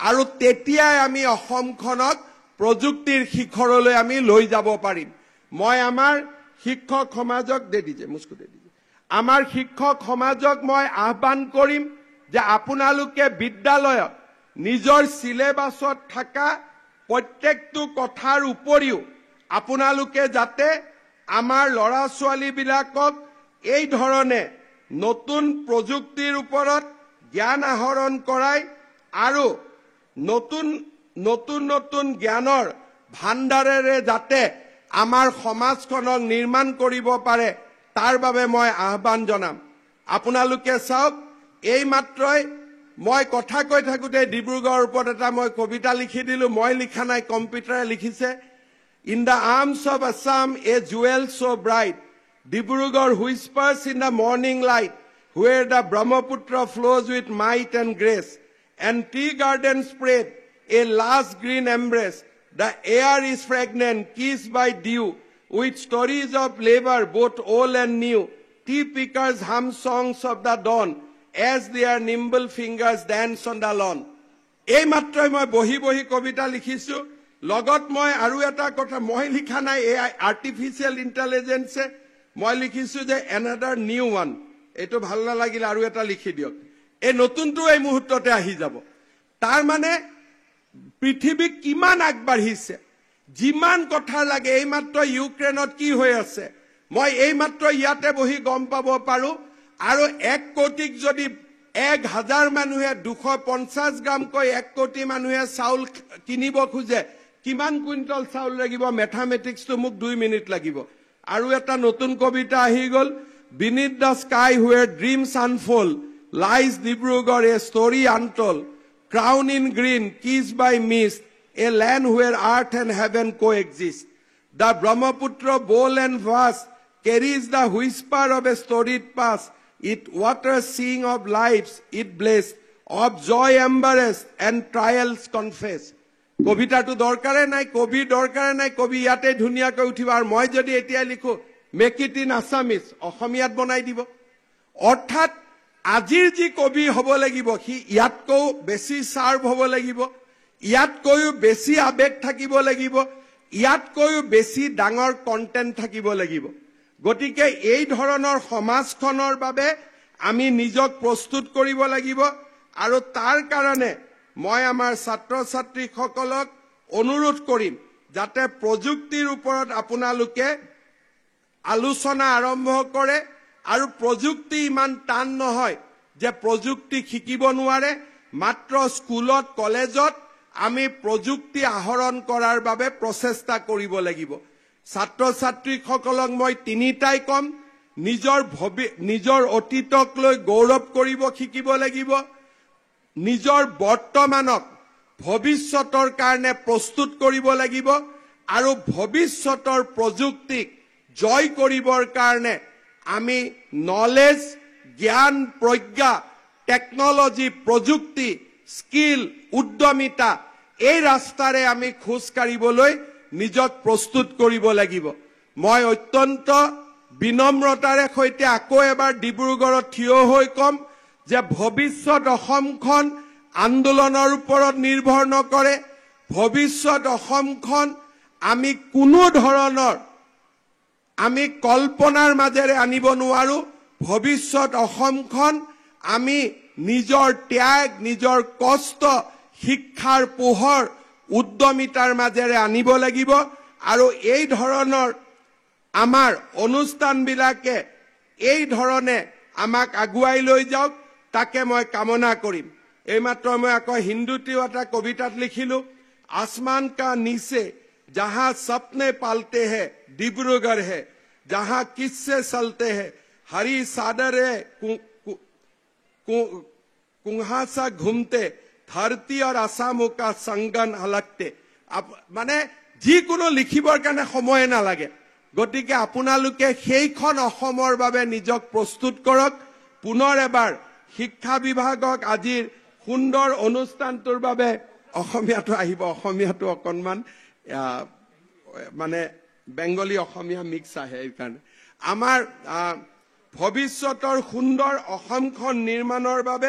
আৰু তেতিয়াই আমি অসমখনক প্ৰযুক্তিৰ শিখৰলৈ আমি লৈ যাব পাৰিম। মই আমাৰ শিক্ষক সমাজক আমাৰ শিক্ষক সমাজক মই আহ্বান কৰিম যে আপোনালোকে বিদ্যালয়ত নিজৰ সিলেবাছত থকা প্ৰত্যেকটো কথাৰ উপৰিও আপোনালোকে যাতে আমাৰ ল'ৰা ছোৱালীবিলাকক এই ধৰণে নতুন প্ৰযুক্তিৰ ওপৰত জ্ঞান আহৰণ কৰাই আৰু নতুন নতুন জ্ঞানৰ ভাণ্ডাৰেৰে যাতে আমাৰ সমাজখনক নিৰ্মাণ কৰিব পাৰে, তাৰ বাবে মই আহ্বান জনাম। আপোনালোকে চাওক, এই মাত্ৰই মই কথা কৈ থাকোতে ডিব্ৰুগড়ৰ ওপৰত এটা মই কবিতা লিখি দিলো। মই লিখা নাই, কম্পিউটাৰে লিখিছে। In the arms of Assam a jewel so bright, Dibrugarh whispers in the morning light, where the Brahmaputra flows with might and grace, and tea gardens spread a last green embrace. The air is fragrant, kissed by dew, with stories of labor both old and new. Tea pickers hum songs of the dawn, as their nimble fingers dance on the lawn. এই মাত্ৰই মই বহি বহি কবিতা লিখিছো। লগত মই আৰু এটা কথা মই লিখা নাই, এই আৰ্টিফিচিয়েল ইন্টেলিজেন্সে মই লিখিছো যে another new one. এইটো ভাল নালাগিল, আৰু এটা লিখি দিয়ক। এই নতুনটো এই মুহূৰ্ততে আহি যাব। তাৰ মানে পৃথিৱী কিমান আগবাঢ়িছে, যিমান কথা লাগে। এই মাত্ৰ ইউক্ৰেইনত কি হৈ আছে মই এই মাত্ৰ ইয়াতে বহি গম পাব পাৰো। আৰু 1 কোটিক যদি 1000 মানুহে 250 গ্ৰামকৈ 1 কোটি মানুহে চাউল কিনিব খোজে, কিমান কুইণ্টল চাউল লাগিব মেথামেটিক্সটো মোক 2 মিনিট লাগিব আৰু এটা নতুন কবিতা আহি গল beneath the sky where dreams unfold lies Dibrugarh, a story untold, crowned in green, kissed by mist, a land where earth and heaven coexist. The Brahmaputra, bold and vast, carries the whisper of a storied past. It waters seeing of lives, it blessed, of joy embarrassed and trials confessed. কবিতাটো দৰকাৰে নাই, কবি দৰকাৰে নাই, কবি ইয়াতে ধুনীয়াকৈ উঠিব আৰু মই যদি এতিয়া লিখো মেক ইট ইন আছামিজ অসমীয়াত বনাই দিব অৰ্থাৎ আজিৰ যি কবি হ'ব লাগিব সি ইয়াতকৈ বেছি শাৰ্প হ'ব লাগিব ইয়াতকৈও বেছি আবেগ থাকিব লাগিব ইয়াতকৈও বেছি ডাঙৰ কন্টেন্ট থাকিব লাগিব গতিকে এই ধৰণৰ সমাজখনৰ বাবে আমি নিজক প্ৰস্তুত কৰিব লাগিব আৰু তাৰ কাৰণে মই আমাৰ ছাত্ৰ ছাত্ৰীসকলক অনুৰোধ কৰিম যাতে প্ৰযুক্তিৰ ওপৰত আপোনালোকে আলোচনা আৰম্ভ কৰে আৰু প্ৰযুক্তি ইমান টান নহয় যে প্ৰযুক্তি শিকিব নোৱাৰে মাত্ৰ স্কুলত কলেজত আমি প্ৰযুক্তি আহৰণ কৰাৰ বাবে প্ৰচেষ্টা কৰিব লাগিব ছাত্ৰ ছাত্ৰীসকলক মই তিনিটাই কম নিজৰ অতীতক লৈ গৌৰৱ কৰিব শিকিব লাগিব নিজৰ বৰ্তমানক ভৱিষ্যতৰ কাৰণে প্ৰস্তুত কৰিব লাগিব আৰু ভৱিষ্যতৰ প্ৰযুক্তিক জয় কৰিবৰ কাৰণে আমি নলেজ জ্ঞান প্ৰজ্ঞা টেকনলজি প্ৰযুক্তি স্কিল উদ্যমিতা এই ৰাস্তাৰে আমি খোজ কাঢ়িবলৈ নিজক প্ৰস্তুত কৰিব লাগিব মই অত্যন্ত বিনম্ৰতাৰে সৈতে আকৌ এবাৰ ডিব্ৰুগড়ত থিয় হৈ কম যে ভৱিষ্যত অসমখন আন্দোলনৰ ওপৰত নিৰ্ভৰ নকৰে ভৱিষ্যত অসমখন আমি কোনো ধৰণৰ আমি কল্পনাৰ মাজেৰে আনিব নোৱাৰো ভৱিষ্যত অসমখন আমি নিজৰ ত্যাগ নিজৰ কষ্ট শিক্ষাৰ পোহৰ উদ্যমিতাৰ মাজেৰে আনিব লাগিব আৰু এই ধৰণৰ আমাৰ অনুষ্ঠানবিলাকে এই ধৰণে আমাক আগুৱাই লৈ যাওক তাকে মই কামনা কৰিম এইমাত্ৰ মই আকৌ হিন্দীতেও এটা কবিতাত লিখিলো आसमान का नीचे जहां सपने पालते हैं डिब्रूगढ़ है जहां किस्से चलते हैं हरी सादरे कुंहासा घूमते धरती और आसामों का संगन हलकते माने যিকোনো লিখিবৰ কাৰণে সময় নালাগে গতিকে আপোনালোকে সেইখন অসমৰ বাবে নিজক প্ৰস্তুত কৰক পুনৰ এবাৰ শিক্ষা বিভাগক আজিৰ সুন্দৰ অনুষ্ঠানটোৰ বাবে অসমীয়াটো আহিব অসমীয়াটো অকনমান মানে বেংগলী অসমীয়া মিক্স আহে এই কাৰণে আমাৰ ভৱিষ্যতৰ সুন্দৰ অসমখন নিৰ্মাণৰ বাবে